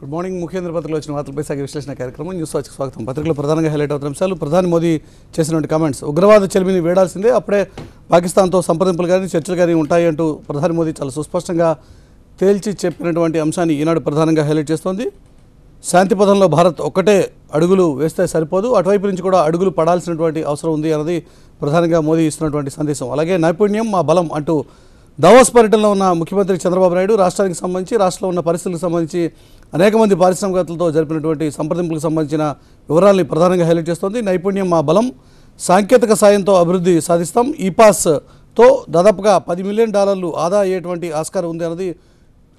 Good morning. ముఖ్యేంద్ర పత్రికలో వచ్చిన వార్తలపై సాగే విశ్లేషణ కార్యక్రమం న్యూస్ వాచ్కి స్వాగతం. పత్రికలో ప్రధానంగా హైలైట్ అవుతున్న అంశాలు, ప్రధాని మోదీ చేసినటువంటి కామెంట్స్. ఉగ్రవాద చెలిమిని వేడాల్సిందే, అప్పుడే పాకిస్తాన్తో సంప్రదింపులు కానీ చర్చలు కానీ ఉంటాయి అంటూ ప్రధాని మోదీ చాలా సుస్పష్టంగా తేల్చి చెప్పినటువంటి అంశాన్ని ఈనాడు ప్రధానంగా హైలైట్ చేస్తోంది. శాంతి పథంలో భారత్ ఒక్కటే అడుగులు వేస్తే సరిపోదు, అటువైపు నుంచి కూడా అడుగులు పడాల్సినటువంటి అవసరం ఉంది అన్నది ప్రధానంగా మోదీ ఇస్తున్నటువంటి సందేశం. అలాగే నైపుణ్యం మా బలం అంటూ దావోస్ పర్యటనలో ఉన్న ముఖ్యమంత్రి చంద్రబాబు నాయుడు రాష్ట్రానికి సంబంధించి, రాష్ట్రంలో ఉన్న పరిస్థితులకు సంబంధించి అనేక మంది పారిశ్రామికవేత్తలతో జరిపినటువంటి సంప్రదింపులకు సంబంధించిన వివరాలని ప్రధానంగా హైలైట్ చేస్తోంది. నైపుణ్యం మా బలం, సాంకేతిక సాయంతో అభివృద్ధి సాధిస్తాం, ఈపాస్తో దాదాపుగా $10 మిలియన్ ఆదా అయ్యేటువంటి ఆస్కారం ఉంది అన్నది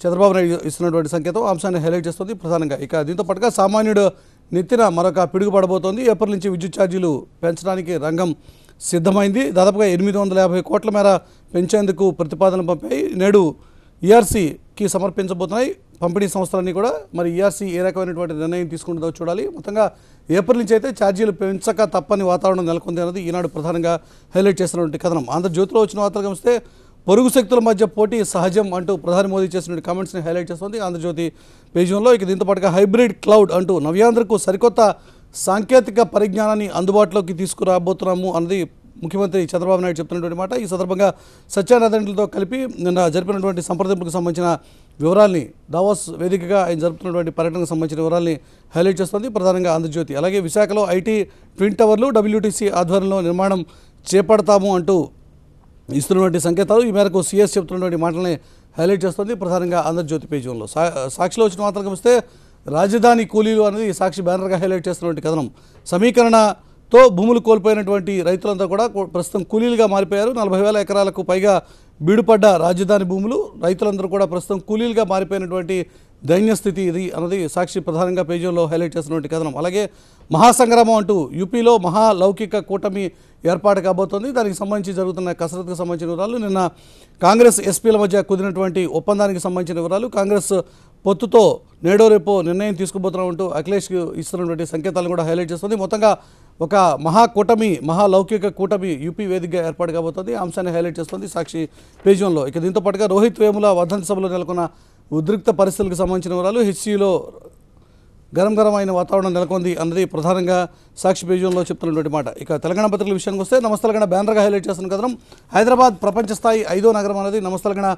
చంద్రబాబు నాయుడు ఇస్తున్నటువంటి సంకేతం. అంశాన్ని హైలైట్ చేస్తుంది ప్రధానంగా. ఇక దీంతో పాటుగా సామాన్యుడు నెత్తిన మరొక పిడుగు పడబోతోంది. ఏప్రిల్ నుంచి విద్యుత్ ఛార్జీలు పెంచడానికి రంగం సిద్ధమైంది. దాదాపుగా 850 కోట్ల మేర పెంచేందుకు ప్రతిపాదనలు పంపాయి. నేడు ఈఆర్సీకి సమర్పించబోతున్నాయి పంపిణీ సంస్థలన్నీ కూడా. మరి ఈఆర్సీ ఏ రకమైనటువంటి నిర్ణయం తీసుకుంటుందో చూడాలి. మొత్తంగా ఏప్రిల్ నుంచి అయితే ఛార్జీలు పెంచక తప్పని వాతావరణం నెలకొంది అన్నది ఈనాడు ప్రధానంగా హైలైట్ చేసినటువంటి కథనం. ఆంధ్రజ్యోతిలో వచ్చిన వార్తలు గమనిస్తే పొరుగు శక్తుల మధ్య పోటీ సహజం అంటూ ప్రధాని మోదీ చేసినటువంటి కామెంట్స్ని హైలైట్ చేస్తుంది ఆంధ్రజ్యోతి పేజీలో. ఇక దీంతో పాటుగా హైబ్రిడ్ క్లౌడ్ అంటూ నవ్యాంధ్రకు సరికొత్త సాంకేతిక పరిజ్ఞానాన్ని అందుబాటులోకి తీసుకురాబోతున్నాము అన్నది ముఖ్యమంత్రి చంద్రబాబు నాయుడు చెప్తున్నటువంటి మాట. ఈ సందర్భంగా సత్యానందతో కలిపి నిన్న జరిపినటువంటి సంప్రదింపులకు సంబంధించిన వివరాల్ని, దావోస్ వేదికగా ఆయన జరుపుతున్నటువంటి పర్యటనకు సంబంధించిన వివరాల్ని హైలైట్ చేస్తుంది ప్రధానంగా ఆంధ్రజ్యోతి. అలాగే విశాఖలో ఐటీ ట్విన్ టవర్లు WTC ఆధ్వర్యంలో నిర్మాణం చేపడతాము అంటూ ఇస్తున్నటువంటి సంకేతాలు. ఈ మేరకు సీఎస్ చెప్తున్నటువంటి మాటల్ని హైలైట్ చేస్తుంది ప్రధానంగా ఆంధ్రజ్యోతి పేజీలో. సాక్షిలో వచ్చిన వార్తలు గమనిస్తే రాజధాని కూలీలు అనేది సాక్షి బ్యానర్గా హైలైట్ చేస్తున్నటువంటి కథనం. సమీకరణతో భూములు కోల్పోయినటువంటి రైతులంతా కూడా ప్రస్తుతం కూలీలుగా మారిపోయారు. 40,000 ఎకరాలకు పైగా బీడుపడ్డ రాజధాని భూములు, రైతులందరూ కూడా ప్రస్తుతం కూలీలుగా మారిపోయినటువంటి దైన్య స్థితి ఇది అన్నది సాక్షి ప్రధానంగా పేజీలో హైలైట్ చేస్తున్నటువంటి కథనం. అలాగే మహాసంగ్రామం అంటూ యూపీలో మహాలౌకిక కూటమి ఏర్పాటు కాబోతోంది. దానికి సంబంధించి జరుగుతున్న కసరత్తుకు సంబంధించిన వివరాలు, నిన్న కాంగ్రెస్ ఎస్పీల మధ్య కుదిరినటువంటి ఒప్పందానికి సంబంధించిన వివరాలు, కాంగ్రెస్ పొత్తుతో నేడో రేపో నిర్ణయం తీసుకుపోతున్నామంటూ అఖిలేష్కి ఇస్తున్నటువంటి సంకేతాలను కూడా హైలైట్ చేస్తుంది. మొత్తంగా ఒక మహాకూటమి, మహాలౌకిక కూటమి యూపీ వేదికగా ఏర్పాటు కాబోతోంది. అంశాన్ని హైలైట్ చేస్తుంది సాక్షి పేజీలో. ఇక దీంతో పాటుగా రోహిత్ వేముల వర్ధంతి సభలో నెలకొన్న ఉద్రిక్త పరిస్థితులకు సంబంధించిన వివరాలు, హెచ్సీలో గరం అయిన వాతావరణం నెలకొంది అన్నది ప్రధానంగా సాక్షి పేజీలో చెప్తున్నటువంటి మాట. ఇక తెలంగాణ పత్రికల విషయానికి వస్తే నమస్తే తెలంగాణ బ్యానర్గా హైలైట్ చేస్తున్న కథనం. హైదరాబాద్ ప్రపంచ స్థాయి 5వ నగరం అనేది నమస్తే తెలంగాణ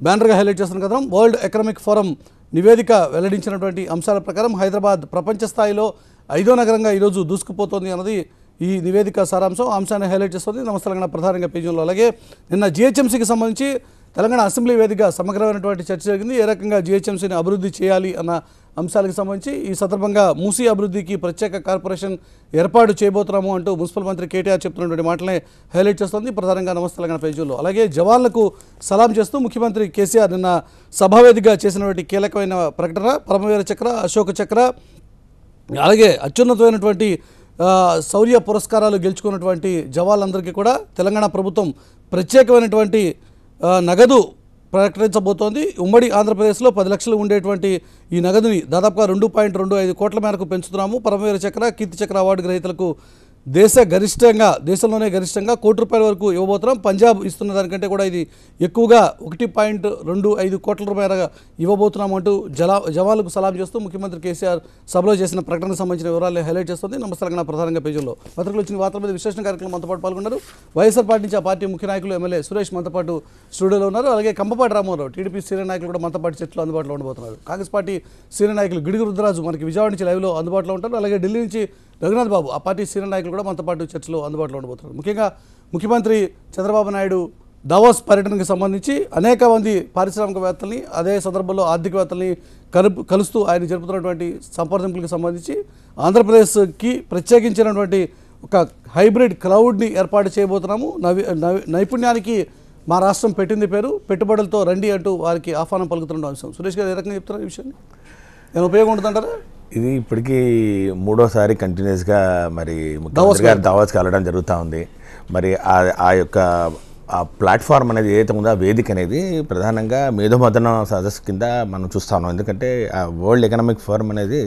బ్యానర్గా హైలైట్ చేస్తున్న కథనం. వరల్డ్ ఎకనామిక్ ఫోరం నివేదిక వెల్లడించినటువంటి అంశాల ప్రకారం హైదరాబాద్ ప్రపంచ స్థాయిలో 5వ నగరంగా ఈరోజు దూసుకుపోతోంది అన్నది ఈ నివేదిక సారాంశం. అంశాన్ని హైలైట్ చేస్తుంది నమస్తే తెలంగాణ ప్రధానంగా పేజీలో. అలాగే నిన్న GHMCకి సంబంధించి తెలంగాణ అసెంబ్లీ వేదికగా సమగ్రమైనటువంటి చర్చ జరిగింది. ఏ రకంగా GHMCని అభివృద్ధి చేయాలి అన్న అంశాలకు సంబంధించి ఈ సందర్భంగా మూసీ అభివృద్ధికి ప్రత్యేక కార్పొరేషన్ ఏర్పాటు చేయబోతున్నాము అంటూ మున్సిపల్ మంత్రి కేటీఆర్ చెప్తున్నటువంటి మాటలనే హైలైట్ చేస్తుంది ప్రధానంగా నమస్తే తెలంగాణ పేజీలో. అలాగే జవాన్లకు సలాం చేస్తూ ముఖ్యమంత్రి కేసీఆర్ నిన్న సభావేదికగా చేసినటువంటి కీలకమైన ప్రకటన. పరమవీర చక్ర, అశోక చక్ర, అలాగే అత్యున్నతమైనటువంటి శౌర్య పురస్కారాలు గెలుచుకున్నటువంటి జవాన్లందరికీ కూడా తెలంగాణ ప్రభుత్వం ప్రత్యేకమైనటువంటి నగదు ప్రకటించబోతోంది. ఉమ్మడి ఆంధ్రప్రదేశ్లో 10 లక్షలు ఉండేటువంటి ఈ నగదుని దాదాపుగా 2.25 కోట్ల మేరకు పెంచుతున్నాము. పరమవీర చక్ర, కీర్తి చక్ర అవార్డు గ్రహీతలకు దేశంలోనే గరిష్టంగా ₹1 వరకు ఇవ్వబోతున్నాం. పంజాబ్ ఇస్తున్న దానికంటే కూడా ఇది ఎక్కువగా 1.25 కోట్ల మేర ఇవ్వబోతున్నాం అంటూ జవాన్లకు సలాం చేస్తూ ముఖ్యమంత్రి కేసీఆర్ సభలో చేసిన ప్రకటనకు సంబంధించిన వివరాలు హైలైట్ చేస్తుంది నమస్తే తెలంగాణ ప్రధానంగా పేజీలో. పత్రికలు వచ్చిన వార్తల మీద విశ్లేషణ కార్యక్రమం మనతో పాటు పాల్గొన్నారు. వైఎస్ఆర్ పార్టీ నుంచి ఆ పార్టీ ముఖ్య నాయకులు ఎమ్మెల్యే సురేష్ మనతో పాటు స్టూడియోలో ఉన్నారు. అలాగే కంపపాటి రామారావు, టీడీపీ సీనియర్ నాయకులు కూడా మనతో పాటు చర్చలో అందుబాటులో ఉండబోతున్నారు. కాంగ్రెస్ పార్టీ సీనియర్ నాయకులు గిడుగు రుద్రరాజు మనకి విజయవాడ నుంచి లైవ్లో అందుబాటులో ఉంటారు. అలాగే ఢిల్లీ నుంచి రఘునాథ్ బాబు, ఆ పార్టీ సీనియర్ నాయకులు కూడా మనతో పాటు చర్చలో అందుబాటులో ఉండబోతున్నారు. ముఖ్యంగా ముఖ్యమంత్రి చంద్రబాబు నాయుడు దావోస్ పర్యటనకు సంబంధించి అనేక మంది పారిశ్రామికవేత్తల్ని, అదే సందర్భంలో ఆర్థికవేత్తల్ని కలుస్తూ ఆయన జరుపుతున్నటువంటి సంప్రదింపులకు సంబంధించి ఆంధ్రప్రదేశ్కి ప్రత్యేకించినటువంటి ఒక హైబ్రిడ్ క్లౌడ్ని ఏర్పాటు చేయబోతున్నాము. నైపుణ్యానికి మా రాష్ట్రం పెట్టింది పేరు, పెట్టుబడులతో రండి అంటూ వారికి ఆహ్వానం పలుకుతున్న అంశం. సురేష్ గారు ఏ రకంగా చెప్తున్నారు ఈ విషయాన్ని? ఏమైనా ఉపయోగం ఉంటుందంటారా? ఇది ఇప్పటికీ 3వసారి కంటిన్యూస్గా మరి ముఖ్యమంత్రి గారు దావోస్కి వెళ్ళడం జరుగుతూ ఉంది. మరి ఆ యొక్క ఆ ప్లాట్ఫామ్ అనేది ఏదైతే ఉందో, ఆ వేదిక అనేది ప్రధానంగా మేధోమథన సదస్సు కింద మనం చూస్తాము. ఎందుకంటే ఆ వరల్డ్ ఎకనామిక్ ఫోరం అనేది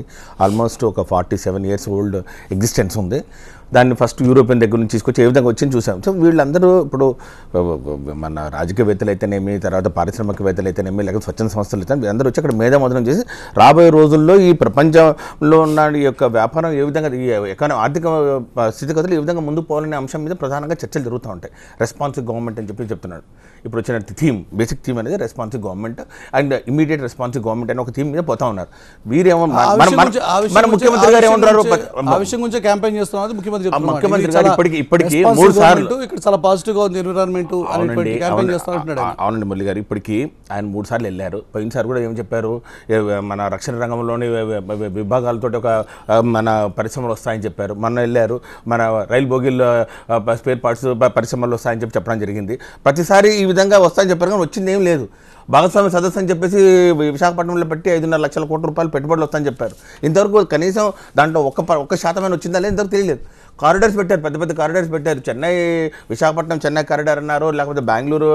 ఆల్మోస్ట్ ఒక 47 years ఓల్డ్ ఎగ్జిస్టెన్స్ ఉంది. దాన్ని ఫస్ట్ యూరోపియన్ దగ్గర నుంచి తీసుకొచ్చి ఏ విధంగా వచ్చింది చూసాం. సో వీళ్ళందరూ ఇప్పుడు మన రాజకీయవేత్తలు అయితేనేమి, తర్వాత పారిశ్రామికవేత్తలు అయితేనేమి, లేకపోతే స్వచ్ఛంద సంస్థలు అయితే వీళ్ళందరూ వచ్చి అక్కడ మేధామోదనం చేసి రాబోయే రోజుల్లో ఈ ప్రపంచంలో ఉన్న ఈ యొక్క వ్యాపారం ఏ విధంగా, ఈ ఆర్థిక స్థితిగతులు ఏ విధంగా ముందుకు పోవాలనే అంశం మీద ప్రధానంగా చర్చలు జరుగుతూ ఉంటాయి. రెస్పాన్సివ్ గవర్నమెంట్ అని చెప్పి చెప్తున్నాడు. ఇప్పుడు వచ్చిన థీమ్, బేసిక్ థీమ్ అనేది responsive government and immediate responsive government అని ఒక థీమ్ మీద పోతా ఉన్నారు. వీరేమో మన ముఖ్యమంత్రి గారు ఏమంటారు, ఆ విషయం గురించి క్యాంపెయిన్ చేస్తున్నారు ముఖ్యమంత్రి గారు ఇప్పటికీ 3 సార్లు ఇక్కడ చాలా పాజిటివ్ గా ఉంది ఎన్విరాన్మెంట్ అనేటువంటి క్యాంపెయిన్ చేస్తున్నారు. అవునండి మురళి గారు, ఇప్పటికీ ఆయన 3 సార్లు వెళ్ళారు. పోయినసారి కూడా ఏం చెప్పారు, మన రక్షణ రంగంలోని విభాగాలతో ఒక మన పరిశ్రమలు వస్తాయని చెప్పారు. మొన్న వెళ్ళారు, మన రైలు బోగిల్లో స్పేర్ పార్ట్స్ పరిశ్రమలు వస్తాయని చెప్పడం జరిగింది. ప్రతిసారి ఈ విధంగా వస్తాయని చెప్పారు, కానీ వచ్చింది ఏం లేదు. భాగస్వామ్య సదస్సు అని చెప్పేసి విశాఖపట్నంలో పెట్టి 5.5 లక్షల కోట్ల రూపాయలు పెట్టుబడులు వస్తాయని చెప్పారు. ఇంతవరకు కనీసం దాంట్లో 1% వచ్చిందా లేదు ఇంతవరకు తెలియలేదు. కారిడార్స్ పెట్టారు, పెద్ద పెద్ద కారిడార్స్ పెట్టారు. చెన్నై విశాఖపట్నం చెన్నై కారిడార్ అన్నారు, లేకపోతే బెంగళూరు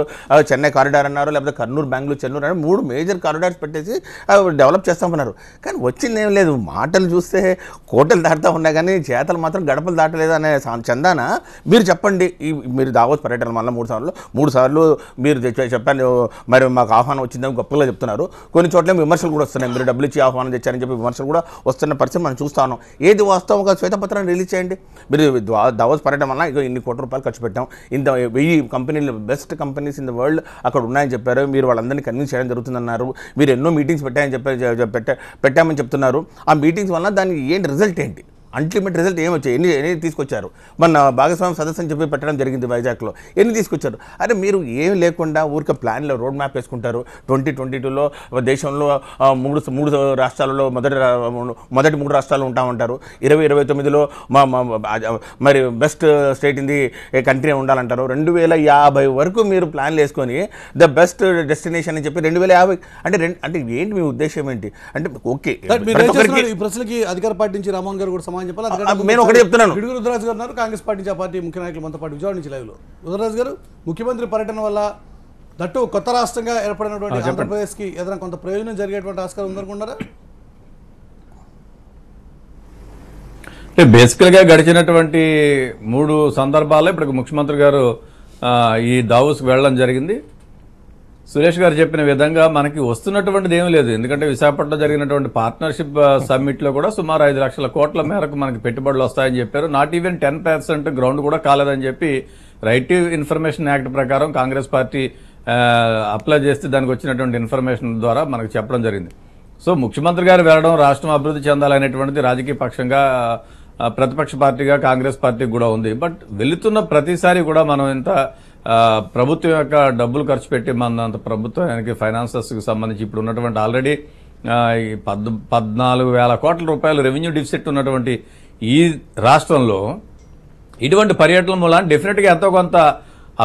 చెన్నై కారిడార్ అన్నారు, లేకపోతే కర్నూలు బెంగళూరు చెన్నూరు అన్నారు. 3 మేజర్ కారిడార్స్ పెట్టేసి డెవలప్ చేస్తామన్నారు. కానీ వచ్చింది ఏం లేదు. మాటలు చూస్తే కోటలు దాటుతూ ఉన్నాయి, కానీ చేతలు మాత్రం గడపలు దాటలేదు అనే చందాన మీరు చెప్పండి. మీరు దావోస్ పర్యటన వల్ల 3 సార్లు మీరు చెప్పండి, మరి మాకు ఆహ్వానం వచ్చిందని గొప్పగా చెప్తున్నారు. కొన్ని చోట్ల విమర్శలు కూడా వస్తున్నాయి, మీరు డబ్బులు ఇచ్చి ఆహ్వానం తెచ్చారని చెప్పి విమర్శలు కూడా వస్తున్న పరిస్థితి మనం చూస్తాను. ఏది వాస్తవంగా శ్వేతపత్రాన్ని రిలీజ్ చేయండి. మీరు దావోస్ పర్యటన వల్ల ఇన్ని కోట్ల రూపాయలు ఖర్చు పెట్టాం, ఇంత 1000 కంపెనీలు, best companies in the world అక్కడ ఉన్నాయని చెప్పారు. మీరు వాళ్ళందరినీ కన్విన్స్ చేయడం జరుగుతుందన్నారు. మీరు ఎన్నో మీటింగ్స్ పెట్టామని చెప్తున్నారు. ఆ మీటింగ్స్ వల్ల దానికి ఏంటి రిజల్ట్ ఏంటి, అల్టిమేట్ రిజల్ట్ ఏమొచ్చాయి, ఎన్ని తీసుకొచ్చారు? మన భాగస్వామ్య సదస్సు అని చెప్పి పెట్టడం జరిగింది వైజాగ్లో, ఎన్ని తీసుకొచ్చారు? అరే మీరు ఏం లేకుండా ఊరికే ప్లాన్లో రోడ్ మ్యాప్ వేసుకుంటారు. 2022లో దేశంలో మూడు రాష్ట్రాలలో మొదటి 3 రాష్ట్రాలు ఉంటామంటారు. 2029లో మరి best state in the country ఉండాలంటారు. 2050 వరకు మీరు ప్లాన్లు వేసుకొని ద బెస్ట్ డెస్టినేషన్ అని చెప్పి 2050 అంటే ఏంటి మీ ఉద్దేశం ఏంటి? అంటే ఓకే, ఈ ప్రశ్నకి అధికార పార్టీ నుంచి రామన్ గారు కూడా నేను ఒకటే చెప్తున్నాను. రుద్రరాజు గారు ఉన్నారు, కాంగ్రెస్ పార్టీ నుంచి ఆ పార్టీ ముఖ్య నాయకులు మనతో పాటు విజయవాడ నుంచి లైవ్లో. రుద్రరాజు గారు, ముఖ్యమంత్రి పర్యటన వల్ల దట్టు కొత్త రాష్ట్రంగా ఏర్పడినటువంటి ఆంధ్రప్రదేశ్కి ఏదైనా కొంత ప్రయోజనం జరిగేటువంటి ఆస్కారం ఉందనుకుంటారా? బేసికల్గా గడిచినటువంటి 3 సందర్భాల్లో ఇప్పుడు ముఖ్యమంత్రి గారు ఈ దావోస్కి వెళ్ళడం జరిగింది. సురేష్ గారు చెప్పిన విధంగా మనకి వస్తున్నటువంటిది ఏమీ లేదు. ఎందుకంటే విశాఖపట్నంలో జరిగినటువంటి పార్ట్నర్షిప్ సమ్మిట్లో కూడా సుమారు 5 లక్షల కోట్ల మేరకు మనకి పెట్టుబడులు వస్తాయని చెప్పారు. నాట్ ఈవెన్ 10% గ్రౌండ్ కూడా కాలేదని చెప్పి రైట్ టు ఇన్ఫర్మేషన్ యాక్ట్ ప్రకారం కాంగ్రెస్ పార్టీ అప్లై చేస్తే దానికి వచ్చినటువంటి ఇన్ఫర్మేషన్ ద్వారా మనకు చెప్పడం జరిగింది. సో ముఖ్యమంత్రి గారు వెళ్ళడం రాష్ట్రం అభివృద్ధి చెందాలనేటువంటిది రాజకీయ పక్షంగా ప్రతిపక్ష పార్టీగా కాంగ్రెస్ పార్టీకి కూడా ఉంది. బట్ వెళుతున్న ప్రతిసారి కూడా మనం ఇంత ప్రభుత్వం యొక్క డబ్బులు ఖర్చు పెట్టి మన ప్రభుత్వానికి ఫైనాన్సెస్కి సంబంధించి ఇప్పుడు ఉన్నటువంటి ఆల్రెడీ 14,000 కోట్ల రూపాయలు రెవెన్యూ డిఫిసిట్ ఉన్నటువంటి ఈ రాష్ట్రంలో ఇటువంటి పర్యటన మూలాన డెఫినెట్గా ఎంతో కొంత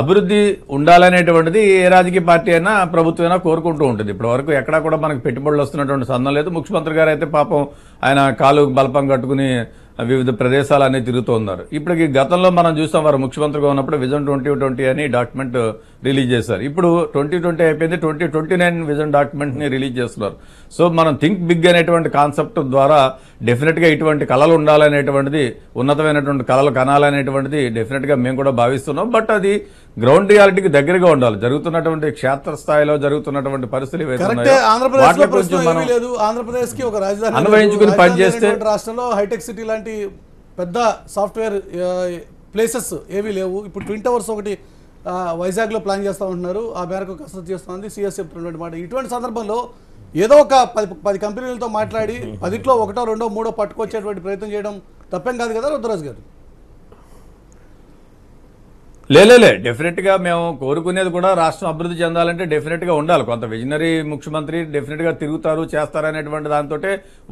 అభివృద్ధి ఉండాలనేటువంటిది ఏ రాజకీయ పార్టీ అయినా ప్రభుత్వం అయినా కోరుకుంటూ ఉంటుంది. ఇప్పటి వరకు ఎక్కడా కూడా మనకు పెట్టుబడులు వస్తున్నటువంటి సందం లేదు. ముఖ్యమంత్రి గారు అయితే పాపం ఆయన కాలు బలపం కట్టుకుని వివిధ ప్రదేశాలన్నీ తిరుగుతూ ఉన్నారు. ఇప్పటికి గతంలో మనం చూస్తాం, వారు ముఖ్యమంత్రిగా ఉన్నప్పుడు విజన్ 2020 అని డాక్యుమెంట్ రిలీజ్ చేశారు. ఇప్పుడు 2020 అయిపోయింది, 2029 విజన్ డాక్యుమెంట్ని రిలీజ్ చేస్తున్నారు. సో మనం థింక్ బిగ్ అనేటువంటి కాన్సెప్ట్ ద్వారా డెఫినెట్గా ఇటువంటి కళలు ఉండాలనేటువంటిది, ఉన్నతమైనటువంటి కళలు కనాలనేటువంటిది డెఫినెట్గా మేము కూడా భావిస్తున్నాం. బట్ అది గ్రౌండ్ రియాలిటీకి దగ్గరగా ఉండాలి. జరుగుతున్నటువంటి క్షేత్రస్థాయిలో జరుగుతున్నటువంటి పరిస్థితులు అన్వయించుకుని పనిచేస్తే రాష్ట్రంలో హైటెక్ సిటీ లాంటి పెద్ద సాఫ్ట్వేర్ ప్లేసెస్ ఏవీ లేవు. ఇప్పుడు ట్విన్ టవర్స్ ఒకటి వైజాగ్లో ప్లాన్ చేస్తూ ఉంటున్నారు, ఆ మేరకు కసరత్తు చేస్తుంది సిఎస్ చెప్తున్నటువంటి మాట. ఇటువంటి సందర్భంలో ఏదో ఒక 10 కంపెనీలతో మాట్లాడి 10లో 1, 2, 3 పట్టుకొచ్చేటువంటి ప్రయత్నం చేయడం తప్పేం కాదు కదా రుద్రరాజు గారు? లేలే డెఫినెట్గా మేము కోరుకునేది కూడా రాష్ట్రం అభివృద్ధి చెందాలంటే డెఫినెట్గా ఉండాలి. కొంత విజనరీ ముఖ్యమంత్రి డెఫినెట్గా తిరుగుతారు, చేస్తారనేటువంటి దాంతో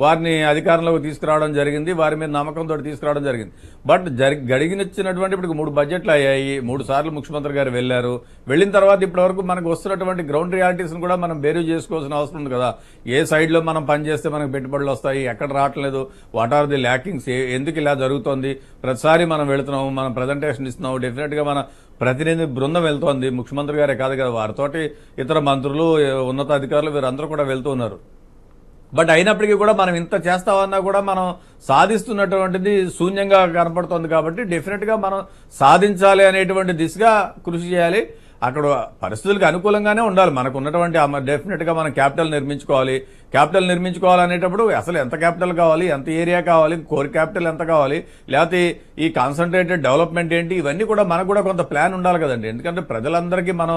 వారిని అధికారంలోకి తీసుకురావడం జరిగింది, వారి మీద నమ్మకంతో తీసుకురావడం జరిగింది. బట్ గడిగినచ్చినటువంటి ఇప్పుడు 3 బడ్జెట్లు అయ్యాయి, 3 సార్లు ముఖ్యమంత్రి గారు వెళ్ళారు. వెళ్ళిన తర్వాత ఇప్పటివరకు మనకు వస్తున్నటువంటి గ్రౌండ్ రియాలిటీస్ని కూడా మనం బేరీ చేసుకోవాల్సిన అవసరం ఉంది కదా. ఏ సైడ్లో మనం పనిచేస్తే మనకు పెట్టుబడులు వస్తాయి, ఎక్కడ రావట్లేదు, వాట్ ఆర్ ది ల్యాకింగ్స్, ఎందుకు ఇలా జరుగుతోంది, ప్రతిసారి మనం వెళుతున్నాము, మనం ప్రజెంటేషన్ ఇస్తున్నాము, డెఫినెట్గా మన ప్రతినిధి బృందం వెళ్తోంది. ముఖ్యమంత్రి గారే కాదు కదా, వారితోటి ఇతర మంత్రులు, ఉన్నతాధికారులు వీరందరూ కూడా వెళ్తూ ఉన్నారు. బట్ అయినప్పటికీ కూడా మనం ఇంత చేస్తామన్నా కూడా మనం సాధిస్తున్నటువంటిది శూన్యంగా కనపడుతుంది. కాబట్టి డెఫినెట్గా మనం సాధించాలి అనేటువంటి దిశగా కృషి చేయాలి. అక్కడ పరిస్థితులకు అనుకూలంగానే ఉండాలి. మనకు ఉన్నటువంటి డెఫినెట్గా మనం క్యాపిటల్ నిర్మించుకోవాలనేటప్పుడు అసలు ఎంత క్యాపిటల్ కావాలి, ఎంత ఏరియా కావాలి, కోర్ క్యాపిటల్ ఎంత కావాలి, లేకపోతే ఈ కాన్సన్ట్రేటెడ్ డెవలప్మెంట్ ఏంటి, ఇవన్నీ కూడా మనకు కూడా కొంత ప్లాన్ ఉండాలి కదండి. ఎందుకంటే ప్రజలందరికీ మనం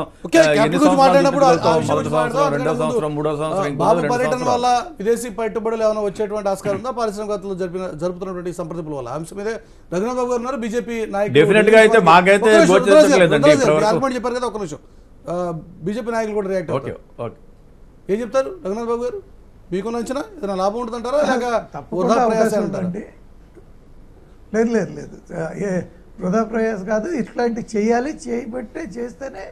ఎన్ని సంవత్సరాలు, రెండో సంవత్సరం, మూడో సంవత్సరం, బాబు పర్యటన వల్ల విదేశీ పెట్టుబడులు ఏమైనా వచ్చేటువంటి ఆస్కారం ఉందా? పారిశ్రామికవేత్తలు జరుపుతున్నటువంటి సంప్రదింపుల వల్ల అంశం మీదే రఘునాథ్ బాబు గారు ఉన్నారు, బీజేపీ నాయకులు. డెఫినెట్ గా అయితే మాకైతే గోచరించలేదండి. ఆర్గ్యుమెంట్ చెప్పారు కదా, ఒక్క నిమిషం. బీజేపీ నాయకులు కూడా రియాక్ట్ అవుతారు. ఏం చెప్తారు రఘునాథ్ బాబు గారు? మీకు నచ్చిన ఏదైనా లాభం ఉంటుందంటారా, లేక వృధా ప్రయాసాలు ఉంటారా? లేదు ఏ వృధా ప్రయాస కాదు, ఇట్లాంటి చేయాలి, చేయబట్టే చేస్తేనే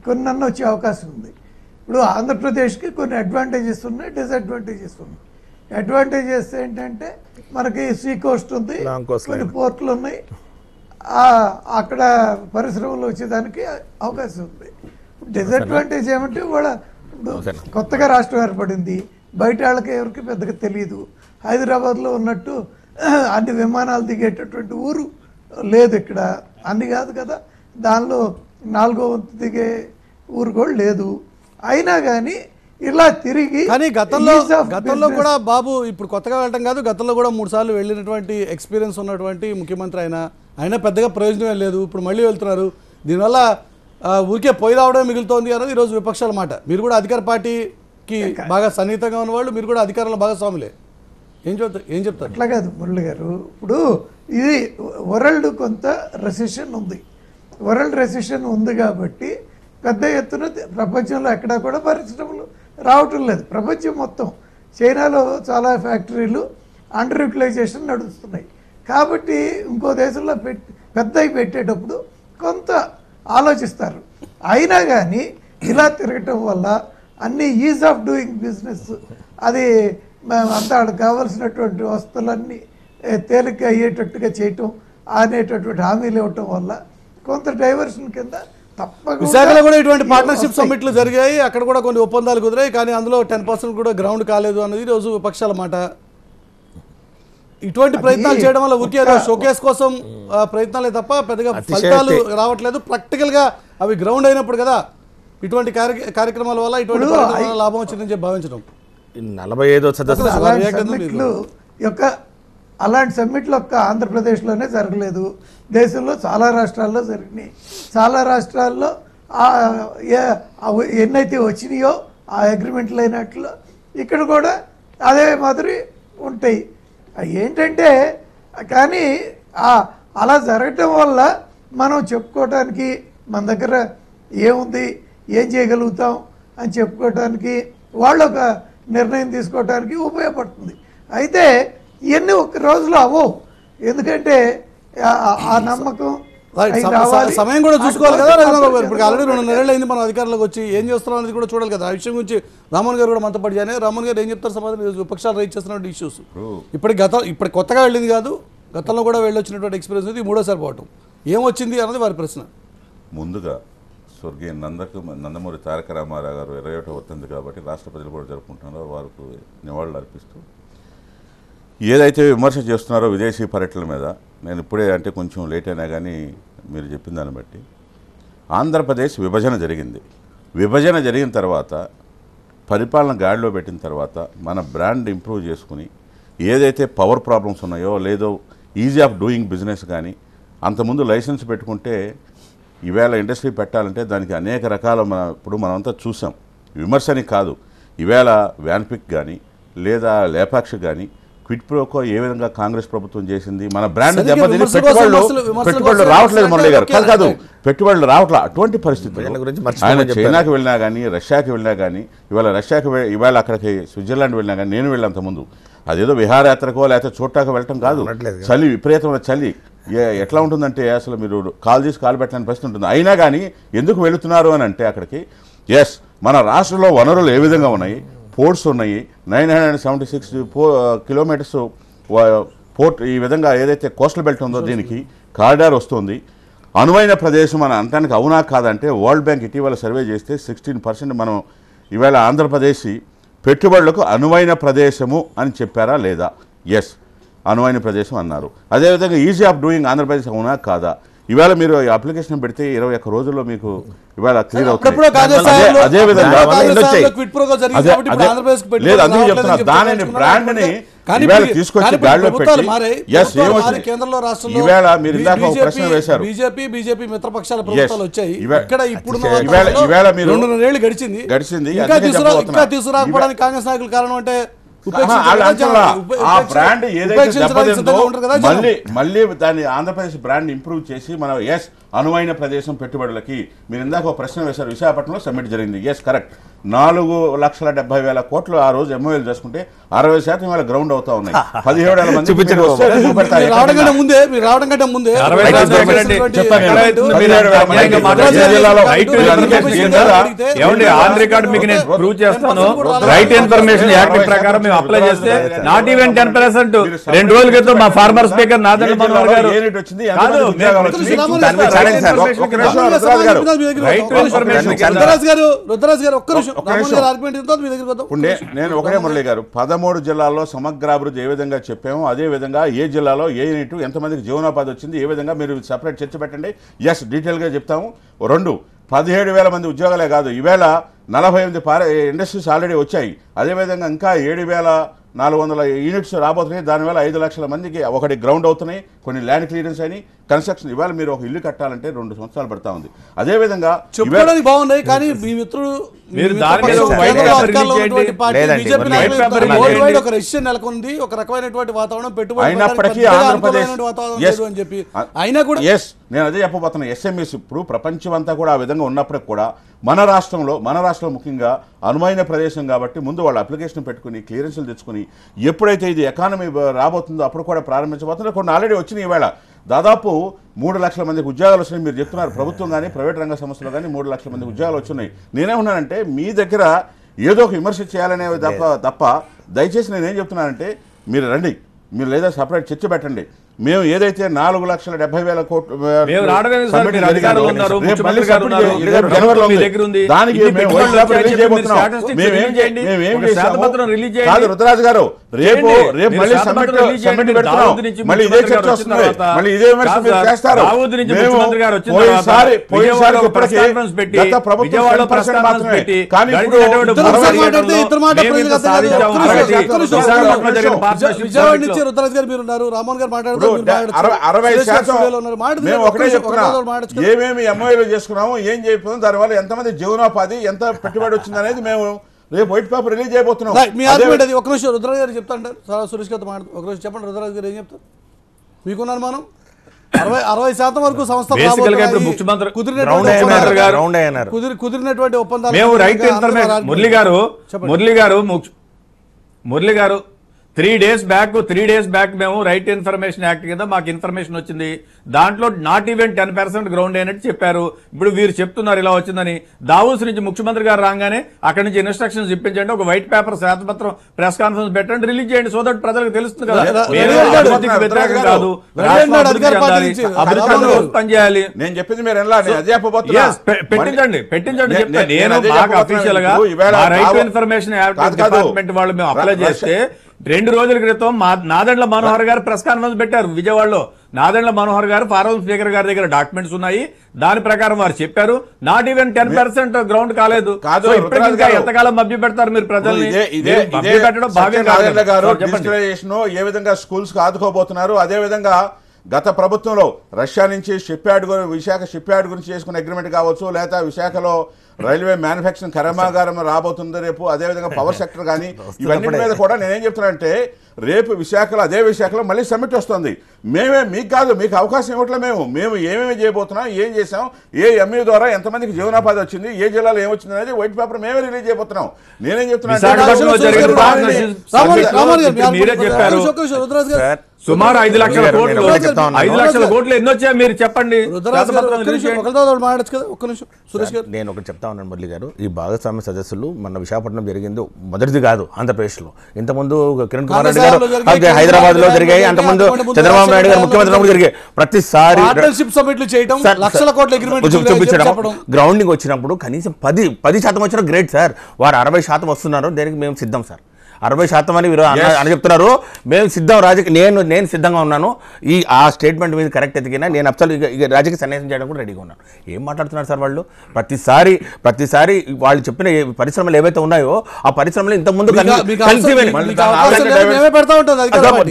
కొన్నన్న వచ్చే అవకాశం ఉంది. ఇప్పుడు ఆంధ్రప్రదేశ్కి కొన్ని అడ్వాంటేజెస్ ఉన్నాయి, డిసడ్వాంటేజెస్ ఉన్నాయి. అడ్వాంటేజెస్ ఏంటంటే మనకి సీ కోస్ట్ ఉంది, కొన్ని పోర్ట్లు ఉన్నాయి, అక్కడ పరిశ్రమలు వచ్చేదానికి అవకాశం ఉంది. డిసడ్వాంటేజ్ ఏమంటే వాళ్ళ కొత్తగా రాష్ట్రం ఏర్పడింది, బయట వాళ్ళకి ఎవరికి పెద్దగా తెలియదు. హైదరాబాద్లో ఉన్నట్టు అన్ని విమానాలు దిగేటటువంటి ఊరు లేదు ఇక్కడ, అన్ని కాదు కదా, దానిలో 4వ వంతు దిగే ఊరు కూడా లేదు. అయినా కానీ ఇలా తిరిగి కానీ గతంలో కూడా బాబు ఇప్పుడు కొత్తగా వెళ్ళటం కాదు, గతంలో కూడా 3 సార్లు వెళ్ళినటువంటి ఎక్స్పీరియన్స్ ఉన్నటువంటి ముఖ్యమంత్రి అయినా పెద్దగా ప్రయోజనం లేదు. ఇప్పుడు మళ్ళీ వెళ్తున్నారు. దీనివల్ల ఊరికే పోయి రావడమే మిగులుతోంది అన్నది ఈరోజు విపక్షాల మాట. మీరు కూడా అధికార పార్టీకి బాగా సన్నిహితంగా ఉన్నవాళ్ళు, మీరు కూడా అధికారంలో భాగస్వాములే. ఏం చెప్తారు? అట్లా కాదు మురళి గారు, ఇప్పుడు ఇది వరల్డ్ కొంత రెసిషన్ ఉంది. వరల్డ్ రెసిషన్ ఉంది కాబట్టి పెద్ద ఎత్తున ప్రపంచంలో ఎక్కడా కూడా పరిశ్రమలు రావటం లేదు. ప్రపంచం మొత్తం చైనాలో చాలా ఫ్యాక్టరీలు అండర్ యూటిలైజేషన్ నడుస్తున్నాయి. కాబట్టి ఇంకో దేశంలో పెద్దవి పెట్టేటప్పుడు కొంత ఆలోచిస్తారు. అయినా కానీ ఇలా తిరగటం వల్ల అన్ని ఈజ్ ఆఫ్ డూయింగ్ బిజినెస్, అది అంతా కావాల్సినటువంటి వస్తువులన్నీ తేలిక అయ్యేటట్టుగా చేయటం అనేటటువంటి హామీలు ఇవ్వటం వల్ల కొంత డైవర్షన్ కింద తప్పకుండా. విశాఖలో కూడా ఇటువంటి పార్ట్నర్షిప్ సమ్మిట్లు జరిగాయి, అక్కడ కూడా కొన్ని ఒప్పందాలు కుదిరాయి, కానీ అందులో 10% కూడా గ్రౌండ్ కాలేదు అన్నది ఈరోజు విపక్షాల మాట. ఇటువంటి ప్రయత్నాలు చేయడం వల్ల ఊరికే షోకేస్ కోసం ప్రయత్నాలే తప్ప పెద్దగా ఫలితాలు రావట్లేదు. ప్రాక్టికల్ గా అవి గ్రౌండ్ అయినప్పుడు కదా ఇటువంటి కార్యక్రమాల వల్ల ఇటువంటి లాభం వచ్చిందని చెప్పి భావించడం. 45వ సదస్సు అలాంటి సమ్మిట్లు ఒక్క ఆంధ్రప్రదేశ్లోనే జరగలేదు, దేశంలో చాలా రాష్ట్రాల్లో జరిగినాయి. చాలా రాష్ట్రాల్లో ఎన్నైతే వచ్చినాయో ఆ అగ్రిమెంట్లు అయినట్లు ఇక్కడ కూడా అదే మాదిరి ఉంటాయి. ఏంటంటే కానీ అలా జరగటం వల్ల మనం చెప్పుకోవటానికి మన దగ్గర ఏముంది, ఏం చేయగలుగుతాం అని చెప్పుకోవటానికి, వాళ్ళు ఒక నిర్ణయం తీసుకోవటానికి ఉపయోగపడుతుంది. అయితే ఇవన్నీ ఒక రోజులో అవ్వవు, ఎందుకంటే ఆ నమ్మకం సమయం కూడా చూసుకోవాలి కదా రఘునాథ్ బాబు గారు. ఇప్పుడు ఆల్రెడీ 2.5 ఏళ్ళు అయింది మనం అధికారంలోకి వచ్చి, ఏం చేస్తున్నాం అనేది కూడా చూడాలి కదా. ఆ విషయం గురించి రామన్ గారు కూడా మనతో పడిచానే. రామన్ గారు ఏం చెప్తారు సమాధానం? విపక్షాలు రైజ్ చేస్తున్న ఇష్యూస్ ఇప్పుడు కొత్తగా వెళ్ళింది కాదు, గతంలో కూడా వెళ్ళొచ్చినటువంటి ఎక్స్పీరియన్స్ ఇది 3వ సారి పోవటం. ఏమొచ్చింది అన్నది వారి ప్రశ్న. ముందుగా స్వర్గీయ నందమూరి తారక రామారావు గారు 21వ వర్ధంతి కాబట్టి రాష్ట్ర ప్రజలు కూడా జరుపుకుంటున్నారో వారికి నివాళులు అర్పిస్తూ ఏదైతే విమర్శ చేస్తున్నారో విదేశీ పర్యటనల మీద, నేను ఇప్పుడే అంటే కొంచెం లేట్ అయినా కానీ మీరు చెప్పిన దాన్ని బట్టి ఆంధ్రప్రదేశ్ విభజన జరిగింది. విభజన జరిగిన తర్వాత పరిపాలన గాడిలో పెట్టిన తర్వాత మన బ్రాండ్ ఇంప్రూవ్ చేసుకుని ఏదైతే పవర్ ప్రాబ్లమ్స్ ఉన్నాయో లేదో ఈజీ ఆఫ్ డూయింగ్ బిజినెస్ కానీ అంతకుముందు లైసెన్స్ పెట్టుకుంటే ఈవేళ ఇండస్ట్రీ పెట్టాలంటే దానికి అనేక రకాల ఇప్పుడు మనమంతా చూసాం. విమర్శని కాదు, ఈవేళ వ్యాన్పిక్ కానీ లేదా లేపాక్షి కానీ క్విట్ ప్రోకో ఏ విధంగా కాంగ్రెస్ ప్రభుత్వం చేసింది, మన బ్రాండ్ దెబ్బతిని పెట్టుబడులు రావట్లేదు మురళి గారు. కాదు పెట్టుబడులు రావట్లేదు. అటువంటి పరిస్థితి ఆయన చైనాకి వెళ్ళినా కానీ రష్యాకి వెళ్ళినా కానీ ఇవాళ అక్కడికి స్విట్జర్లాండ్ వెళ్ళినా కానీ, నేను వెళ్ళినంత ముందు అదేదో విహారయాత్రకో లేకపోతే చోటాకో వెళ్ళటం కాదు, చలి విపరీతమైన చలి ఎట్లా ఉంటుందంటే అసలు మీరు కాలు తీసి కాలు పెట్టలేని పరిస్థితి ఉంటుంది. అయినా కానీ ఎందుకు వెళుతున్నారు అని అంటే అక్కడికి ఎస్ మన రాష్ట్రంలో వనరులు ఏ విధంగా ఉన్నాయి, పోర్ట్స్ ఉన్నాయి, 976 కిలోమీటర్స్ పోర్ట్, ఈ విధంగా ఏదైతే కోస్టల్ బెల్ట్ ఉందో దీనికి కారిడార్ వస్తుంది, అనువైన ప్రదేశం మన అంటానికి అవునా కాదంటే వరల్డ్ బ్యాంక్ ఇటీవల సర్వే చేస్తే 16% మనం ఇవాళ ఆంధ్రప్రదేశ్ పెట్టుబడులకు అనువైన ప్రదేశము అని చెప్పారా లేదా? ఎస్, అనువైన ప్రదేశం అన్నారు. అదేవిధంగా ఈజీ ఆఫ్ డూయింగ్ ఆంధ్రప్రదేశ్ అవునా కాదా? ఇవాళ మీరు అప్లికేషన్ పెడితే 21 రోజుల్లో మీకు ఇవాళ క్లియర్ అవుతుంది. అదేవిధంగా లేదు, అందుకే చెప్తున్నా దానిని బ్రాండ్ని ఇవాళ తీసుకొచ్చి గాడిలో పెట్టి ఎస్ ఏమొచ్చింది ఇవాళ మీరు ఇందాక ఒక ప్రశ్న వేశారు. బీజేపీ మిత్రపక్షాల ప్రభుత్వాలు వచ్చాయి. ఇవాళ మీరు 2.5 గడిచింది ఇంకా తీసుకురాకపోవడానికి కాంగ్రెస్ నాయకులు కారణం అంటే ఆ బ్రాండ్ ఏదైతే దెబ్బతిందో మళ్ళీ దాన్ని ఆంధ్రప్రదేశ్ బ్రాండ్ ఇంప్రూవ్ చేసి మనం ఎస్ అనువైన ప్రదేశం పెట్టుబడులకి మీరు ఇందాక ఒక ప్రశ్న వేశారు. విశాఖపట్నంలో సమ్మిట్ జరిగింది. Yes correct. 4,70,000 కోట్లు ఆ రోజు ఎంఓఎల్ చేసుకుంటే 60% ఇవాళ గ్రౌండ్ అవుతా ఉన్నాయి. 17,000 మంది రైట్ ఇన్ఫర్మేషన్ యాక్ట్ ప్రకారం మేము అప్లై చేస్తే నాట్ ఈవెన్ 10%. 2 రోజుల క్రితం మా ఫార్మర్ స్పీకర్ నాదెండ్ల మనోహర్ గారు నేను ఒకటే మురళి గారు 13 జిల్లాల్లో సమగ్రాభివృద్ధి ఏ విధంగా చెప్పామో అదే విధంగా ఏ జిల్లాలో ఏ యూనిట్ ఎంతమందికి జీవనోపాధి వచ్చింది ఏ విధంగా మీరు సపరేట్ చర్చ పెట్టండి. ఎస్ డీటెయిల్గా చెప్తాము. 2 17,000 మంది ఉద్యోగాలే కాదు, ఈవేళ 48 ఇండస్ట్రీస్ ఆల్రెడీ వచ్చాయి. అదేవిధంగా ఇంకా 7,400 యూనిట్స్ రాబోతున్నాయి. దానివల్ల 5 లక్షల మందికి ఒకటి గ్రౌండ్ అవుతున్నాయి, కొన్ని ల్యాండ్ క్లియరెన్స్ అని కన్స్ట్రక్షన్. ఇవాళ మీరు ఒక ఇల్లు కట్టాలంటే 2 సంవత్సరాలు పడతా ఉంది. అదేవిధంగా చెప్పడానికి బాగున్నాయి కానీ మీ మిత్రుడు ఒక రష్యన్ నెలకొంది, ఒక రకమైనటువంటి వాతావరణం పెట్టుబడి అయినప్పటికీ ఆంధ్రప్రదేశ్ అని చెప్పి అయినా కూడా ఎస్ నేను అదే చెప్పబోతున్నా. ఎస్ఎంఎస్ ఇప్పుడు ప్రపంచం అంతా కూడా ఆ విధంగా ఉన్నప్పటికి కూడా మన రాష్ట్రంలో ముఖ్యంగా అనువైన ప్రదేశం కాబట్టి ముందు వాళ్ళు అప్లికేషన్ పెట్టుకుని క్లియరెన్స్లు తెచ్చుకుని ఎప్పుడైతే ఇది ఎకానమీ రాబోతుందో అప్పుడు కూడా ప్రారంభించబోతున్నారు. కొన్ని ఆల్రెడీ వచ్చినాయి. ఈవేళ దాదాపు 3 లక్షల మందికి ఉద్యోగాలు వచ్చినాయి. మీరు చెప్తున్నారు ప్రభుత్వం కానీ ప్రైవేట్ రంగ సంస్థలు కానీ 3 లక్షల మంది ఉద్యోగాలు వచ్చినాయి. నేనేమన్నానంటే మీ దగ్గర ఏదో ఒక విమర్శ చేయాలనే తప్ప దయచేసి నేనేం చెప్తున్నానంటే మీరు రండి, మీరు లేదా సపరేట్ చర్చ పెట్టండి. మేము ఏదైతే 4,70,000 కోట్లు రుద్రరాజు గారు రేపు మళ్ళీ సమ్మిట్ పెడుతున్నాం. మళ్ళీ ఇదే చర్చ వస్తుంది, మళ్ళీ ఇదే విమర్శ మీరు చేస్తారు. పోయినసారి గత ప్రభుత్వం మాత్రమే కానీ రుద్రరాజు గారు మీరున్నారు, రామోహన్ గారు మాట్లాడారు. 60% మేము ఒకటే చెప్తున్నాం. ఏమేమి ఎంఓఏలు చేసుకున్నాము, ఏం చేయకపోతున్నాం, దానివల్ల ఎంతమంది జీవనోపాధి ఎంత పెట్టుబడి వచ్చింది అనేది మేము రేపు వైట్ పేపర్ రిలీజ్ చేయబోతున్నాం. మీ ఆర్గ్యుమెంట్ అది. ఒక నిమిషం రుద్రరాజు గారు చెప్తాంటారు, సురేష్ గారితో మాట్లాడు. ఒక నిమిషం చెప్పండి రుద్రరాజు గారు ఏం చెప్తారు? మీకున్న అనుమానం 60% వరకు సంస్థ కుదిరినటువంటి ఒప్పందాలు మురళి గారు 3 డేస్ బ్యాక్ మేము రైట్ ఇన్ఫర్మేషన్ యాక్ట్ కింద మాకు ఇన్ఫర్మేషన్ వచ్చింది. దాంట్లో నాట్ ఈవెన్ 10% గ్రౌండ్ అయినట్టు చెప్పారు. ఇప్పుడు వీరు చెప్తున్నారు ఇలా వచ్చిందని. దావోస్ నుంచి ముఖ్యమంత్రి గారు రాగానే అక్కడి నుంచి ఇన్స్ట్రక్షన్స్ ఇప్పించండి, ఒక వైట్ పేపర్ శ్వేతపత్రం ప్రెస్ కాన్ఫరెన్స్ పెట్టండి, రిలీజ్ చేయండి. సో దట్ ప్రజలకు తెలుస్తుంది కదా అభివృద్ధికి వ్యతిరేకం కాదు, అభివృద్ధి పనిచేయాలి. నేను చెప్పింది మీరు పెట్టించండి చెప్తాను. నేను మాకు అఫీషియల్ గా రైట్ ఇన్ఫర్మేషన్ డిపార్ట్మెంట్ వాళ్ళు మేము అప్లై చేస్తే 2 రోజుల క్రితం నాదెండ్ల మనోహర్ గారు ప్రెస్ కాన్ఫరెన్స్ పెట్టారు విజయవాడలో. నాదెండ్ల మనోహర్ గారు ఫారం స్పీకర్ గారి దగ్గర డాక్యుమెంట్స్ ఉన్నాయి, దాని ప్రకారం వారు చెప్పారు నాట్ ఈవెన్ 10% గ్రౌండ్ కాలేదు. ఎంతకాలం మభ్య పెడతారు మీరు ప్రజల్ని? ఏ విధంగా స్కూల్స్ కు ఆదుకోబోతున్నారు, అదే విధంగా గత ప్రభుత్వంలో రష్యా నుంచి విశాఖ షిప్ యార్డ్ గురించి చేసుకున్న అగ్రిమెంట్ కావచ్చు, లేదా విశాఖలో రైల్వే మ్యానుఫ్యాక్చరింగ్ కర్మాగారం రాబోతుంది రేపు, అదేవిధంగా పవర్ సెక్టర్ కానీ ఇవన్నిటి మీద కూడా నేనేం చెప్తున్నానంటే రేపు అదే విశాఖలో మళ్ళీ సమ్మిట్ వస్తుంది. మీకు కాదు, మీకు అవకాశం ఇవ్వట్లే. మేము ఏమేమి చేయబోతున్నాం, ఏం చేసాం, ఏ ఎంఈ ద్వారా ఎంతమందికి జీవనోపాధి వచ్చింది, ఏ జిల్లాలో ఏమొచ్చింది అనేది వైట్ పేపర్ మేమే రిలీజ్ చేయబోతున్నాం. నేనేం చెప్తున్నాను సుమారు 5 లక్షల నేను కోట్లు ఒకటే చెప్తా ఉన్నాను. 5 లక్షల కోట్లు ఎన్ని వచ్చాయా మీరు చెప్పండి. రుద్రరాజు గారు ఒక్క నిమిషం, ఒకరితో ఒకరు మాట్లాడచ్చు కదా, ఒక్క నిమిషం సురేష్ గారు. నేను ఒకటి చెప్తా ఉన్నాను మురళి గారు, ఈ భాగస్వామ్య సదస్సులు మన విశాఖపట్నం జరిగింది మొదటిది కాదు ఆంధ్రప్రదేశ్లో. ఇంతకుముందు కిరణ్ కుమార్ రెడ్డి గారు హైదరాబాద్ లో జరిగాయి, అంతకుముందు చంద్రబాబు నాయుడు గారు ముఖ్యమంత్రి జరిగాయి. ప్రతిసారి పార్ట్నర్షిప్ సమిట్లు చేయడం, లక్షల కోట్ల అగ్రిమెంట్ చూపించడం, గ్రౌండింగ్ వచ్చినప్పుడు కనీసం 10% వచ్చినా గ్రేట్ సార్. వారు 60% వస్తున్నారు, దేనికి మేము సిద్ధం సార్. 60% అని మీరు అని చెప్తున్నారు, మేము సిద్ధం. నేను సిద్ధంగా ఉన్నాను. ఆ స్టేట్మెంట్ మీద కరెక్ట్ ఎదిగినా నేను అసలు ఇక రాజకీయ సన్యాసం చేయడం కూడా రెడీగా ఉన్నాను. ఏం మాట్లాడుతున్నారు సార్ వాళ్ళు? ప్రతిసారి వాళ్ళు చెప్పిన పరిశ్రమలు ఏవైతే ఉన్నాయో ఆ పరిశ్రమలు ఇంతకుముందు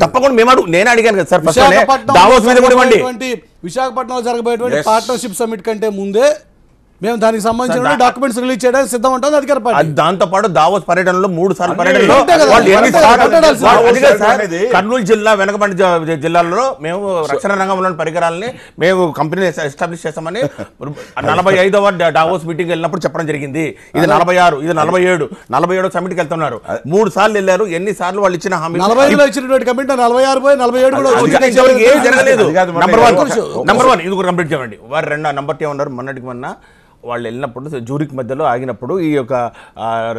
తప్పకుండా నేను అడిగాను కదా సార్. ఫస్ట్ దావోస్ మీద కూడా ఇవ్వండి. విశాఖపట్నంలో జరగబోయేటువంటి పార్ట్నర్షిప్ సమిట్ కంటే ముందే మేము దానికి సంబంధించిన డాక్యుమెంట్స్ రిలీజ్ చేయడానికి సిద్ధం ఉంటుంది అధికార పార్టీ. దాంతో పాటు దావోస్ పర్యటనలో 3 సార్లు పర్యటనలో కర్నూలు జిల్లా వెనకబడి జిల్లాల్లో మేము రక్షణ రంగంలో పరికరాలని మేము కంపెనీ ఎస్టాబ్లిష్ చేస్తామని 45వ దావోస్ మీటింగ్ వెళ్ళినప్పుడు చెప్పడం జరిగింది. ఇది 46, ఇది 47 సమిట్కి వెళ్తున్నారు. 3 సార్లు వెళ్ళారు. ఎన్ని సార్లు వాళ్ళు ఇచ్చిన హామీ 45లో ఇచ్చినటువంటి కమిటీ 46 పోయి 47 కూడా ఏం జరగలేదు. నంబర్ 1 ఇది కూడా కంప్లీట్ చేయండి. వారు నంబర్ 2 ఉన్నారు. మొన్నటికి మొన్న వాళ్ళు వెళ్ళినప్పుడు జూరిక్ మధ్యలో ఆగినప్పుడు ఈ యొక్క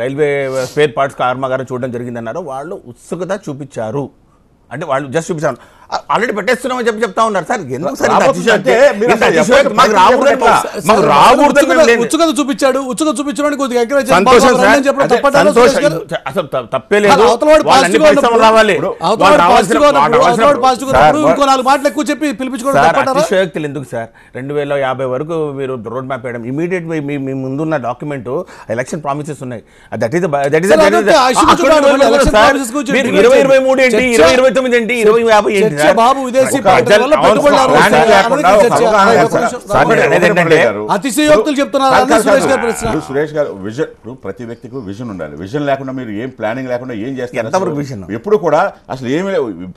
రైల్వే స్పేర్ పార్ట్స్ కర్మాగారం చూడడం జరిగిందన్నారు. వాళ్ళు ఉత్సుకత చూపించారు. అంటే వాళ్ళు జస్ట్ చూపించారు, ఆల్రెడీ పెట్టేస్తున్నామని చెప్తా ఉన్నారు సార్. ఎందుకు సార్ ఉత్సుకత చూపించాడు, ఉత్సుకత చూపించడానికి కొద్దిగా ఎంకరేజ్ తప్పే లేదు. ఇంకో 4 మాటలు ఎక్కువ చెప్పి పిలిపించుకోవడం అతిశయోక్తులు ఎందుకు సార్? 2050 వరకు మీరు రోడ్ మ్యాప్ వేయడం, ఇమీడియట్ మీ ముందున్న డాక్యుమెంట్ ఎలక్షన్ ప్రామిసెస్ ఉన్నాయి. 2023 ఏంటి, 2029 ఏంటి, 2050 ఏంటి? అతిశయోక్తులు చెప్తున్నారు సురేష్ గారు. విజన్, ప్రతి వ్యక్తికి విజన్ ఉండాలి. విజన్ లేకుండా మీరు ఏం ప్లానింగ్ లేకుండా ఏం చేస్తారు? విజన్ ఎప్పుడు కూడా అసలు ఏమి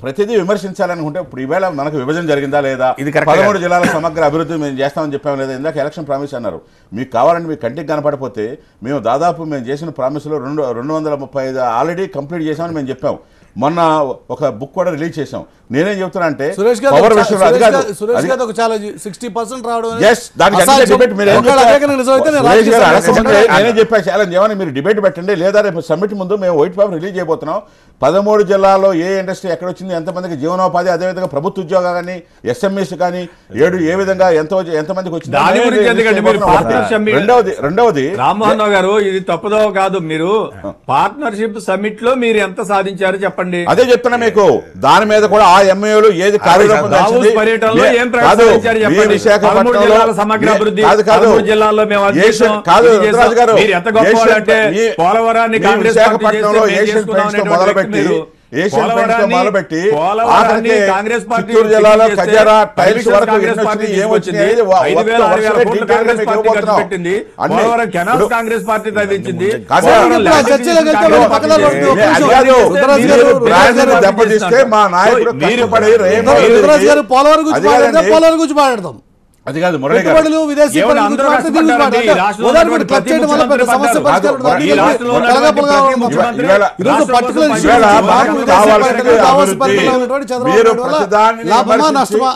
ప్రతిదీ విమర్శించాలనుకుంటే ఇప్పుడు ఈవేళ మనకు విభజన జరిగిందా లేదా, ఇది 13 జిల్లాల సమగ్ర అభివృద్ధి మేము చేస్తామని చెప్పాము లేదా, ఇందాక ఎలక్షన్ ప్రామిస్ అన్నారు. మీకు కావాలంటే మీకు కంటికి కనపడిపోతే మేము దాదాపు మేము చేసిన ప్రామిస్లో 235 ఆల్రెడీ కంప్లీట్ చేసామని మేము చెప్పాము. మొన్న ఒక బుక్ కూడా రిలీజ్ చేసాం. నేనేం చెప్తున్నా అంటే సురేష్ గారు ఒక ఛాలెంజ్ 60% రావడం నేనే చెప్పా ఛాలెంజ్ ఏమని మీరు డిబేట్ పెట్టండి, లేదా రేపు సమ్మిట్ ముందు మేము వైట్ పేపర్ రిలీజ్ చేయబోతున్నాం. 13 జిల్లాల్లో ఏ ఇండస్ట్రీ ఎక్కడ వచ్చింది, ఎంతమందికి జీవనోపాధి, అదేవిధంగా ప్రభుత్వ ఉద్యోగాలు కానీ ఎస్ఎంఈస్ కానీ ఏ విధంగా ఎంతమందికి వచ్చింది. రెండవది రామ్మోహన్ రావు గారు, ఇది తప్పుదో కాదు. మీరు పార్ట్నర్షిప్ సమిట్ లో మీరు ఎంత సాధించారు చెప్పండి. అదే చెప్తున్నా మీకు. దాని మీద కూడా ఆ ఎంఏలు ఏది కార్యరూపం మొదలుపెట్టి చిత్తూరు జిల్లాలో కజారా టైల్స్ వరకు కాంగ్రెస్ పార్టీ దెబ్బతీస్తే మా నాయకుడు పోలవరం గురించి మాట్లాడదాం. అది కాదు మురళి గారు,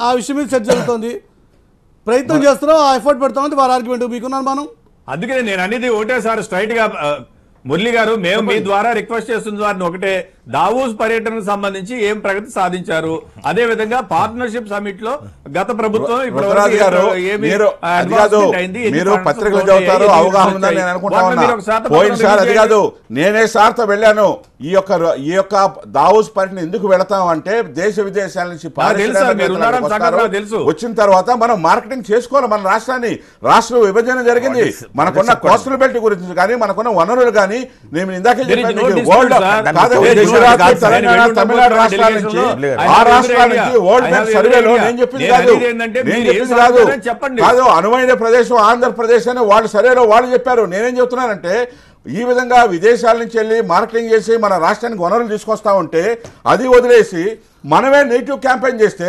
ఆ విషయం మీద చర్చ జరుగుతుంది. ప్రయత్నం చేస్తున్నాం, ఆ ఎఫర్ట్ పెడతాం. వారి ఆర్గ్యుమెంట్ మీకున్నాను మనం. అందుకనే నేను అనేది ఒకటే సార్ స్ట్రైట్ గా మురళి గారు, మేము మీ ద్వారా రిక్వెస్ట్ చేస్తున్న వారిని ఒకటే, దావోస్ పర్యటనకు సంబంధించి ఏం ప్రగతి సాధించారు, అదే విధంగా పార్ట్నర్షిప్ సమిట్ లో గత ప్రభుత్వం మీరు పత్రికలు చదువుతారు, అవగాహన ఉందని నేను అనుకుంటా ఉన్నా. పోయినసారి అది కాదు, నేనే సార్తో వెళ్ళాను. ఈ యొక్క దావోస్ పర్యటన ఎందుకు వెళతాం అంటే దేశ విదేశాల నుంచి వచ్చిన తర్వాత మనం మార్కెటింగ్ చేసుకోవాలి. మన రాష్ట్రాన్ని, రాష్ట్ర విభజన జరిగింది, మనకున్న కోస్టల్ బెల్ట్ గురించి కానీ మనకున్న వనరులు కానీ, నేను ఇందాకే తెలంగాణ తమిళనాడు రాష్ట్రాల నుంచి ఆ రాష్ట్రాల నుంచి వరల్డ్ బ్యాంక్ సర్వేలో నేను చెప్పింది కాదు, అనువైన ప్రదేశం ఆంధ్రప్రదేశ్ అని వాళ్ళ సర్వేలో వాళ్ళు చెప్పారు. నేనేం చెప్తున్నానంటే ఈ విధంగా విదేశాల నుంచి వెళ్ళి మార్కెటింగ్ చేసి మన రాష్ట్రానికి వనరులు తీసుకొస్తా ఉంటే అది వదిలేసి మనమే నెగిటివ్ క్యాంపెయిన్ చేస్తే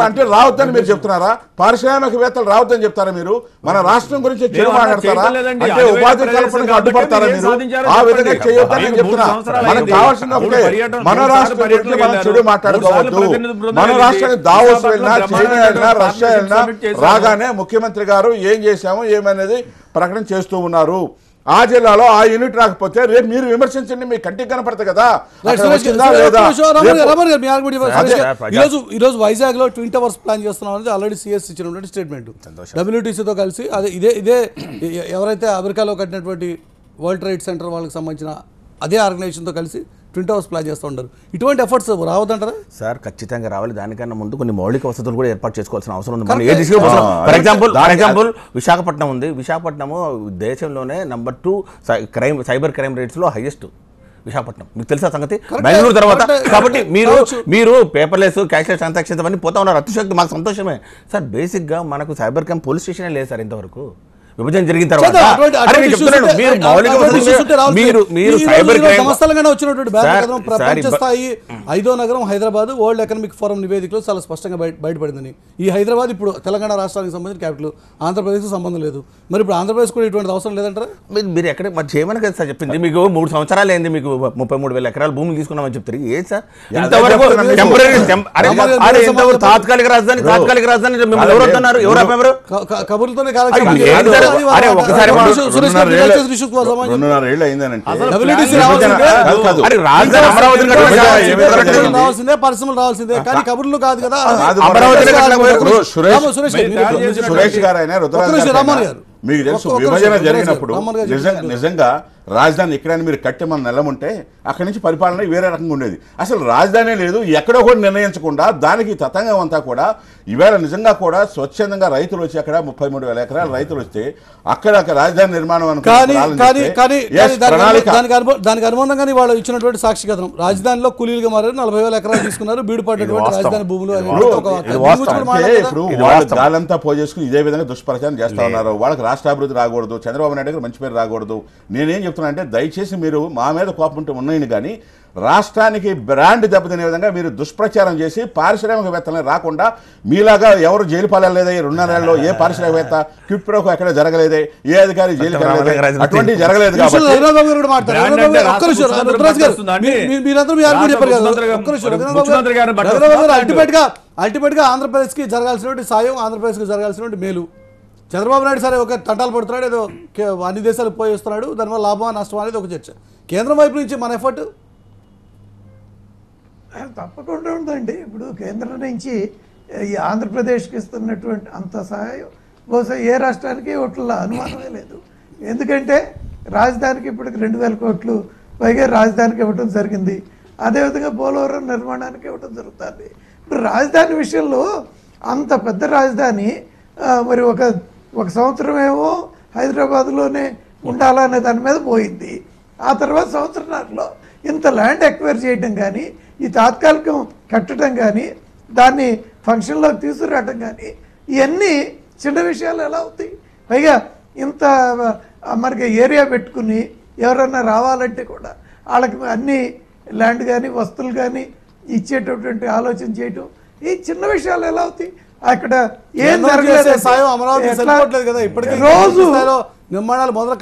అంటే రావద్దని మీరు చెప్తున్నారా? పారిశ్రామికవేత్తలు రావద్దని చెప్తారా మీరు? మన రాష్ట్రం గురించి చెడు మాట్లాడతారా? అంటే ఉపాధి కల్పనకు అడ్డుపడతారా మీరు? ఆ విధంగా చేయొద్దని చెప్తున్నా. మనకు కావాల్సిన ఒకటే, మన రాష్ట్రం గురించి మనం చెడు మాట్లాడుకోవద్దు. మన రాష్ట్రానికి దావోస్ వెళ్ళినా, చైనా వెళ్ళినా, రష్యా వెళ్ళినా రాగానే ముఖ్యమంత్రి గారు ఏం చేశాము ఏమనేది ప్రకటన చేస్తూ ఉన్నారు. ఆ జిల్లాలో ఆ యూనిట్ రాకపోతే రేపు మీరు విమర్శించండి, మీ కంటికి కనపడతాయి కదా. ఈరోజు వైజాగ్ లో ట్విన్ టవర్స్ ప్లాన్ చేస్తున్నాం అనేది ఆల్రెడీ సిఎస్ ఇచ్చినటువంటి స్టేట్మెంట్. WTCతో కలిసి ఇదే ఎవరైతే అమెరికాలో కట్టినటువంటి వరల్డ్ ట్రేడ్ సెంటర్ వాళ్ళకి సంబంధించిన అదే ఆర్గనైజేషన్తో కలిసి ట్విన్ టవర్స్ ప్లాన్ చేస్తూ ఉంటారు. ఇటువంటి ఎఫర్ట్స్ రావద్దంటారా సార్? ఖచ్చితంగా రావాలి. దానికన్నా ముందు కొన్ని మౌలిక వసతులు కూడా ఏర్పాటు చేసుకోవాల్సిన అవసరం ఉంది. ఫర్ ఎగ్జాంపుల్ విశాఖపట్నం ఉంది. విశాఖపట్నము దేశంలోనే నెంబర్ 2 సైబర్ క్రైమ్ రేట్స్ లో హైయెస్ట్ విశాఖపట్నం. మీకు తెలుసా సంగతి? బెంగళూరు తర్వాత. కాబట్టి మీరు పేపర్లెస్ క్యాష్లెస్ ట్రాన్సాక్షన్స్ అవన్నీ పోతా ఉన్నారు. అతిశక్తి మాకు సంతోషమే సార్. బేసిక్ గా మనకు సైబర్ క్రైమ్ పోలీస్ స్టేషనే లేదు సార్ ఇంతవరకు. విభజన జరిగిన తర్వాత ప్రపంచ స్థాయి 5వ నగరం హైదరాబాద్ వరల్డ్ ఎకనామిక్ ఫోరం నివేదికలో చాలా స్పష్టంగా బయటపడిందని. ఈ హైదరాబాద్ ఇప్పుడు తెలంగాణ రాష్ట్రానికి సంబంధించిన క్యాపిటల్, ఆంధ్రప్రదేశ్కి సంబంధం లేదు. మరి ఇప్పుడు ఆంధ్రప్రదేశ్ కూడా ఇటువంటి అవసరం లేదంటారా? మీరు ఎక్కడ మరి చేయమని కదా సార్ చెప్పింది. మీకు 3 సంవత్సరాలు అయింది, మీకు 33,000 ఎకరాల భూములు తీసుకున్నామని చెప్తారు. ఏ సార్ ఇంతవరకు తాత్కాలిక రాజధాని మిమ్మల్ని ఎవరు వస్తున్నారు? ఎవరు ఆపేవారు? కబుర్లతోనే పరిశ్రమలు రావాల్సిందే, కానీ కబుర్లు కాదు కదా. సురేష్ గారు అయినా రామన్ గారు మీకు తెలుసు, విభజన జరిగినప్పుడు నిజంగా రాజధాని ఎక్కడైనా మీరు కట్టి మన నెలముంటే అక్కడి నుంచి పరిపాలన వేరే రకంగా ఉండేది. అసలు రాజధాని లేదు, ఎక్కడో కూడా నిర్ణయించకుండా దానికి తతంగం అంతా కూడా ఈవేళ నిజంగా కూడా స్వచ్ఛందంగా రైతులు వచ్చి అక్కడ 33,000 ఎకరాల రైతులు వస్తే అక్కడ రాజధాని నిర్మాణం దానికి అనుబంధంగానే వాళ్ళు ఇచ్చినటువంటి సాక్షి కథనం. రాజధానిలో కూలీలుగా మారారు, 40,000 ఎకరాలు తీసుకున్నారు, బీడుపడినటువంటి రాజధాని భూములు. ఇప్పుడు వాళ్ళు గాలంతా పోజేసుకుని ఇదే విధంగా దుష్ప్రచారం చేస్తా ఉన్నారు. వాళ్ళకి రాష్ట్ర అభివృద్ధి రాకూడదు, చంద్రబాబు నాయుడు గారు మంచి పేరు రాకూడదు. నేనేం చెప్తున్నా అంటే దయచేసి మీరు మా మీద కోపం ఉంటే ఉన్నాయని, కానీ రాష్ట్రానికి బ్రాండ్ దెబ్బతినే విధంగా మీరు దుష్ప్రచారం చేసి పారిశ్రామికవేత్తలని రాకుండా మీలాగా ఎవరు జైలు పాలలేదే 2.5 నెలల్లో, ఏ పారిశ్రామికవేత్త క్విట్ ప్రోకో ఎక్కడ జరగలేదే, ఏ అధికారి జైలుకి వెళ్ళలేదు, అటువంటి జరగలేదు. అల్టిమేట్ గా ఆంధ్రప్రదేశ్ కి జరగాల్సినటువంటి సాయం, ఆంధ్రప్రదేశ్ కి జరగాల్సినటువంటి మేలు. చంద్రబాబు నాయుడు సరే ఒక తంటాలు పడుతున్నాడు, ఏదో అన్ని దేశాలకు పోయి వస్తున్నాడు, దానివల్ల లాభమా నష్టం అనేది ఒక చర్చ. కేంద్రం వైపు నుంచి మన ఎఫర్ట్ తప్పకుండా ఉందండి. ఇప్పుడు కేంద్రం నుంచి ఈ ఆంధ్రప్రదేశ్కి ఇస్తున్నటువంటి అంత సహాయం బహుశా ఏ రాష్ట్రానికి ఇవ్వట్ల అనుమానమే లేదు. ఎందుకంటే రాజధానికి ఇప్పటికి 2,000 కోట్లు పైగా రాజధానికి ఇవ్వటం జరిగింది. అదేవిధంగా పోలవరం నిర్మాణానికి ఇవ్వటం జరుగుతుంది. ఇప్పుడు రాజధాని విషయంలో అంత పెద్ద రాజధాని మరి ఒక సంవత్సరం ఏమో హైదరాబాద్లోనే ఉండాలనే దాని మీద పోయింది. ఆ తర్వాత సంవత్సరాల్లో ఇంత ల్యాండ్ ఎక్వైర్ చేయటం కానీ, ఈ తాత్కాలికం కట్టడం కానీ, దాన్ని ఫంక్షన్లోకి తీసుకురావటం కానీ, ఇవన్నీ చిన్న విషయాలు ఎలా అవుతాయి? పైగా ఇంత మనకి ఏరియా పెట్టుకుని ఎవరన్నా రావాలంటే కూడా వాళ్ళకి అన్ని ల్యాండ్ కానీ వస్తువులు కానీ ఇచ్చేటటువంటి ఆలోచన చేయటం, ఈ చిన్న విషయాలు ఎలా అవుతాయి? అక్కడ ఏం జరగలేదు. రోజు నిర్మాణాలు మొదలు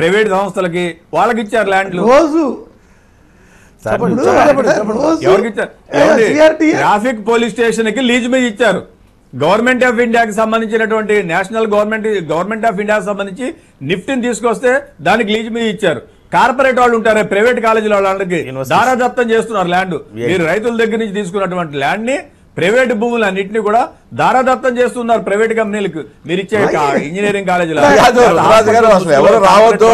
ప్రైవేట్ సంస్థలకి వాళ్ళకి ఇచ్చారు ల్యాండ్లు. రోజు ట్రాఫిక్ పోలీస్ స్టేషన్ కి లీజ్ మీద ఇచ్చారు. గవర్నమెంట్ ఆఫ్ ఇండియాకి సంబంధించినటువంటి నేషనల్ గవర్నమెంట్ ఆఫ్ ఇండియాకి సంబంధించి నిఫ్టీని తీసుకొస్తే దానికి లీజ్ మీద ఇచ్చారు. కార్పొరేట్ వాళ్ళు ఉంటారు, ప్రైవేట్ కాలేజీల వాళ్ళకి దారాదత్తం చేస్తున్నారు ల్యాండ్. మీరు రైతుల దగ్గర నుంచి తీసుకున్నటువంటి ల్యాండ్ ని ప్రైవేట్ భూములు అన్నింటినీ కూడా దారాదత్తం చేస్తున్నారు ప్రైవేట్ కంపెనీలకు. మీరు ఇచ్చే ఇంజనీరింగ్ కాలేజీలో ఎవరు రావద్దు,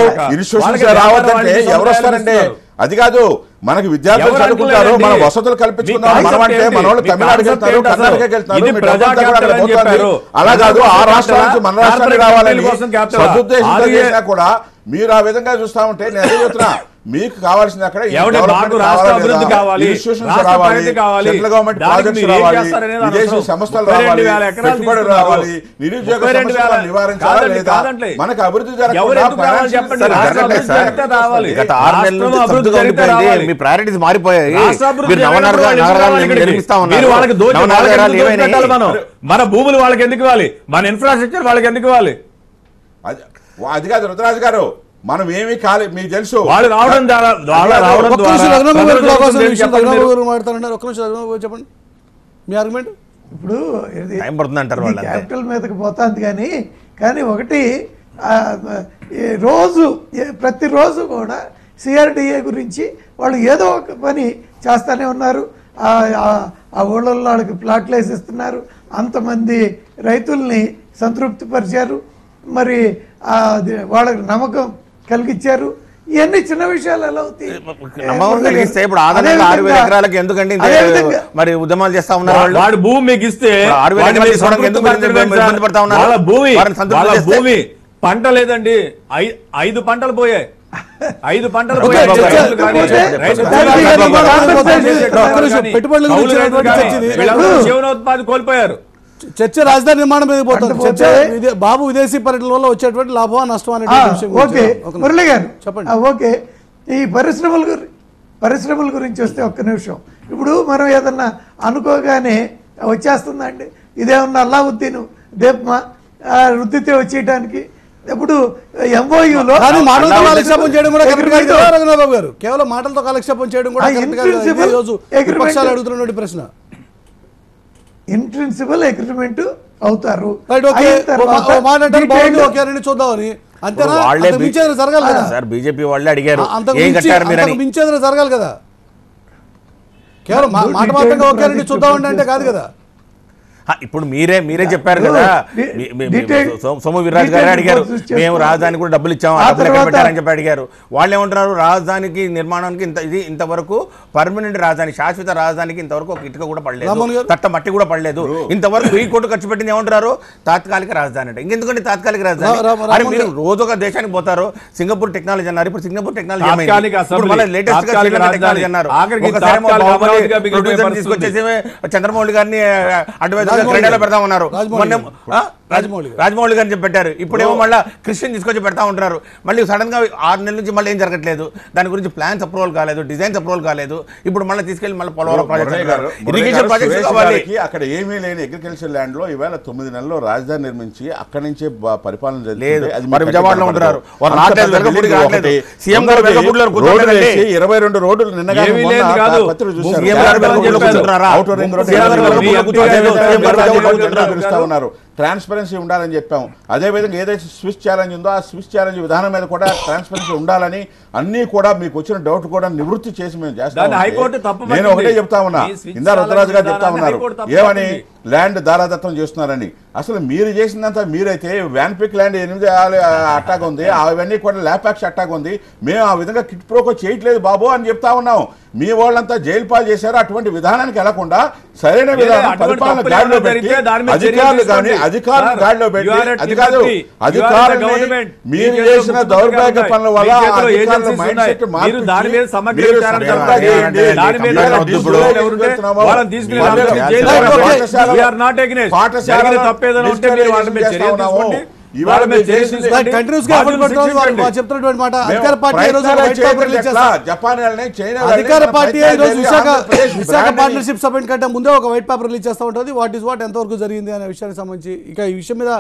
ఎవరు వస్తారంటే అది కాదు. మనకి విద్యార్థులు చదువుకుంటారు, మన వసతులు కల్పించుకున్నారు. మనం అంటే మన వాళ్ళు తమిళనాడుకి వెళ్తారు, కర్ణాటకకి వెళ్తారు. అలా కాదు, ఆ రాష్ట్రం నుంచి మన రాష్ట్రానికి రావాలని సదుద్దేశంతో చేసినా కూడా మీరు ఆ విధంగా చూస్తా ఉంటే నేను అదే చెప్తున్నా. మీకు కావాల్సింది అక్కడ ఎవడి మాకు రాష్ట్ర అభివృద్ధి కావాలి, రాష్ట్ర ప్రగతి కావాలి, సెంట్రల్ గవర్నమెంట్ దానికి ప్రాజెక్ట్స్ మీరు ఏం రావాలి, చేస్తారనేది విదేశీ అనవసరం. సంస్థలు 32,000 రావాలి, ఎకరాలు పెట్టుబడులు తీసుకున్నారు. రావాలి, నిరుద్యోగ 32,000 సమస్యలను నివారించాలా కాదండి, లేదా? కాదండి. మనకు అభివృద్ధి ఎవరు జరగకుండా ఎందుకు కావాలి చెప్పండి? సార్, రాష్ట్ర జరగట్లేదు అభివృద్ధి సార్. జరిగితే రావాలి. గత 6 నెలల నుంచి రాష్ట్రం అభివృద్ధి స్తబ్దుగా జరిగితే ఉండిపోయింది. రావాలి. మీ ప్రయారిటీస్ మారిపోయాయి. రాష్ట్ర అభివృద్ధి మీరు జరగకపోతే వాళ్ళు ఎందుకు రావాలి ఇక్కడికి? నిర్మిస్తా మీరు ఉన్నారు. వాళ్ళకి నవనగరాలు ఎందుకు ఏమైనాయి? పెట్టాలి మనం? మన భూములు వాళ్ళకి ఎందుకు ఇవ్వాలి? మన ఇన్ఫ్రాస్ట్రక్చర్ వాళ్ళకి ఎందుకు ఇవ్వాలి? అది కాదు రుద్రరాజు గారు, మనం ఏమీ కాలే, మీకు తెలుసు. వాళ్ళు రావడం ద్వారా ఒక్క నిమిషం రఘునాథ్ గారు కూడా అవకాశం ఇచ్చిన చెప్పండి రఘునాథ్ మీరు. గారు మాట్లాడుతున్నారు. ఒక్క నిమిషం రఘునాథ్ గారు చెప్పండి మీ ఆర్గ్యుమెంట్. ఇప్పుడు ఇది టైం పడుతుంది అంటారు వాళ్ళు అంతే. క్యాపిటల్ మీదకి పోతుంది కానీ ఒకటి ప్రతిరోజు కూడా సిఆర్డిఏ గురించి వాళ్ళు ఏదో ఒక పని చేస్తూనే ఉన్నారు. ఆ ఊళ్ళల్లో వాళ్ళకి ప్లాట్లు వేసిస్తున్నారు, అంతమంది రైతుల్ని సంతృప్తిపరిచారు, మరి వాళ్ళకి నమ్మకం కలిగించారు. ఇవన్నీ చిన్న విషయాలు ఎలా అవుతాయి? నమ్మకం కలిగిస్తే ఇప్పుడు ఆదాయంగా 6,000 ఎకరాలకు ఎందుకండి మరి ఉద్యమాలు చేస్తా ఉన్నారు వాళ్ళు? వాడు భూమి మీకు ఇస్తే 6,000 ఎకరాలు తీసుకోవడానికి ఎందుకు ఇబ్బంది పడతా ఉన్నారు? వాళ్ళ భూమి వారిని సంతృప్తి వాళ్ళ చేస్తే? భూమి పంట లేదండి. 5 పంటలు పోయాయి. 5 పంటలు ఓకే, పోయాయి. చర్చ- రైతులు కానీ, రైతులు దానికి కానీ, కానీ కానీ, ఒక్క నిమిషం, పెట్టుబడుల గురించి కౌలు రైతులు చర్చ కానీ, ఇది. వీళ్ళందరూ జీవనోపాధి కోల్పోయారు. చర్చ రాజధాని నిర్మాణం మీద పోతుంది. అంటే చర్చ పోతే- బాబు విదేశీ పర్యటన వల్ల వచ్చేటువంటి లాభం నష్టం అనే విషయం ఓకే గురించి. మురళి గారు చెప్పండి. ఓకే, ఈ పరిశ్రమల గురించి వస్తే ఒక్క నిమిషం. ఇప్పుడు మనం ఏదన్నా అనుకోగానే వచ్చేస్తుందండి, ఇదేమన్నా అల్లావుద్దీన్ దేప్మా వృద్ధితే వచ్చేయడానికి. ఇప్పుడు ఎంఓయూలో కానీ మాటలతో కాలక్షేపం చేయడం కూడా కరెక్ట్ కాదు కదా రఘునాథ్ బాబు గారు? కేవలం మాటలతో కాలక్షేపం చేయడం కూడా కరెక్ట్ కాదు కదా? ఇదే రోజు విపక్షాలు అడుగుతున్నటువంటి ప్రశ్న. ఇన్ప్రిన్సిపల్ అగ్రిమెంట్ అవుతారు. రైట్, ఓకే, అయిన తర్వాత ఓ మాట అంటారు, బాగుంది, detailed- ఓకే అని చూద్దామని అంతేనా? వాళ్ళే అంతకు మించి ఏదైనా జరగాలి కదా? సార్ బీజేపీ వాళ్ళే అడిగారు అంతకు ఏం మించి కట్టారు మీరు అంతకు అని. మించి ఏదైనా జరగాలి కదా? కేవలం మాట మాత్రంగా ఓకే అని చూద్దామంటే అంటే కాదు కదా? ఇప్పుడు మీరే చెప్పారు కదా, సోము వీర్రాజు గారు అడిగారు, మేము రాజధాని కూడా డబ్బులు ఇచ్చాము, ఆ డబ్బులు ఎక్కడ పెట్టారని చెప్పి అడిగారు. వాళ్ళు ఏమంటున్నారు, రాజధానికి నిర్మాణానికి ఇంత వరకు పర్మనెంట్ రాజధాని, శాశ్వత రాజధానికి ఇంతవరకు ఒక ఇటుక కూడా పడలేదు, తట్ట మట్టి కూడా పడలేదు. ఇంతవరకు 1000 కోట్లు ఖర్చు పెట్టింది ఏమంటున్నారు, తాత్కాలిక రాజధాని అంటే. ఇంకెందుకంటే తాత్కాలిక రాజధాని అని మీరు రోజు ఒక దేశానికి పోతారు. సింగపూర్ టెక్నాలజీ అన్నారు, ఇప్పుడు సింగపూర్ టెక్నాలజీ లేటెస్ట్ గా టెక్నాలజీ అన్నారు. తీసుకొచ్చేసి చంద్రమౌళి గారిని అడ్వైజర్ పెడతా ఉన్నారు. రాజమౌళి గారిని చెప్పి పెట్టారు. ఇప్పుడేమో మళ్ళీ క్రిస్టియన్ తీసుకొచ్చి పెడతా ఉంటున్నారు. మళ్ళీ సడన్ గా 6 నెలల నుంచి మళ్ళీ ఏం జరగట్లేదు. దాని గురించి ప్లాన్స్ అప్రూవల్ కాలేదు, డిజైన్స్ అప్రూవల్ కాలేదు. ఇప్పుడు మళ్ళీ తీసుకెళ్లి మళ్ళీ పోలవరం ఇరిగేషన్ ప్రాజెక్ట్స్ కావాలి. అక్కడ ఏమీ లేని అగ్రికల్చర్ ల్యాండ్ లో ఇవాళ 9 నెలల్లో రాజధాని నిర్మించి అక్కడి నుంచే పరిపాలన లేదు. అది మరి విజయవాడలో ఉంటున్నారు. సీఎం గారు 22 రోడ్లు నిన్నగా ఉన్నారు. ట్రాన్స్పరెన్సీ ఉండాలని చెప్పాము. అదేవిధంగా ఏదైతే స్విచ్ ఛాలెంజ్ ఉందో ఆ స్విచ్ ఛాలెంజ్ విధానం మీద కూడా ట్రాన్స్పరెన్సీ ఉండాలని అన్ని కూడా మీకు వచ్చిన డౌట్ కూడా నివృత్తి చేసి మేము చేస్తాం. నేను ఒకటే చెప్తా ఉన్నా, ఇందా రుద్రరాజు గారు చెప్తా ఉన్నారు ఏమని, ల్యాండ్ దారాదత్తం చేస్తున్నారని. అసలు మీరు చేసిందంతా మీరైతే వ్యాన్పిక్ ల్యాండ్ 8 అట్టాగ్ ఉంది, అవన్నీ కూడా ల్యాపాక్స్ అట్టాగ్ ఉంది. మేము ఆ విధంగా కిట్ ప్రోకో చేయట్లేదు బాబు అని చెప్తా ఉన్నాం. మీ వాళ్ళంతా జైలు పాలు చేశారు. అటువంటి విధానానికి వెళ్లకుండా సరైన విధానం పరిపాలన గాడిలో పెట్టి అధికారులు కానీ అధికారులు గాడిలో పెట్టి అది కాదు, అధికారులు మీరు చేసిన దౌర్భాగ్య పనుల వల్ల అధికారుల మైండ్ సెట్ చెప్తున్నటువంటి మాట అధికార పార్టీ విశాఖ పార్ట్నర్షిప్ సబ్మిట్ కంటే ముందే ఒక వైట్ పేపర్ రిలీజ్ చేస్తూ ఉంటుంది. వాట్ ఈస్ వాట్, ఎంతవరకు జరిగింది అనే విషయానికి సంబంధించి. ఇక ఈ విషయం మీద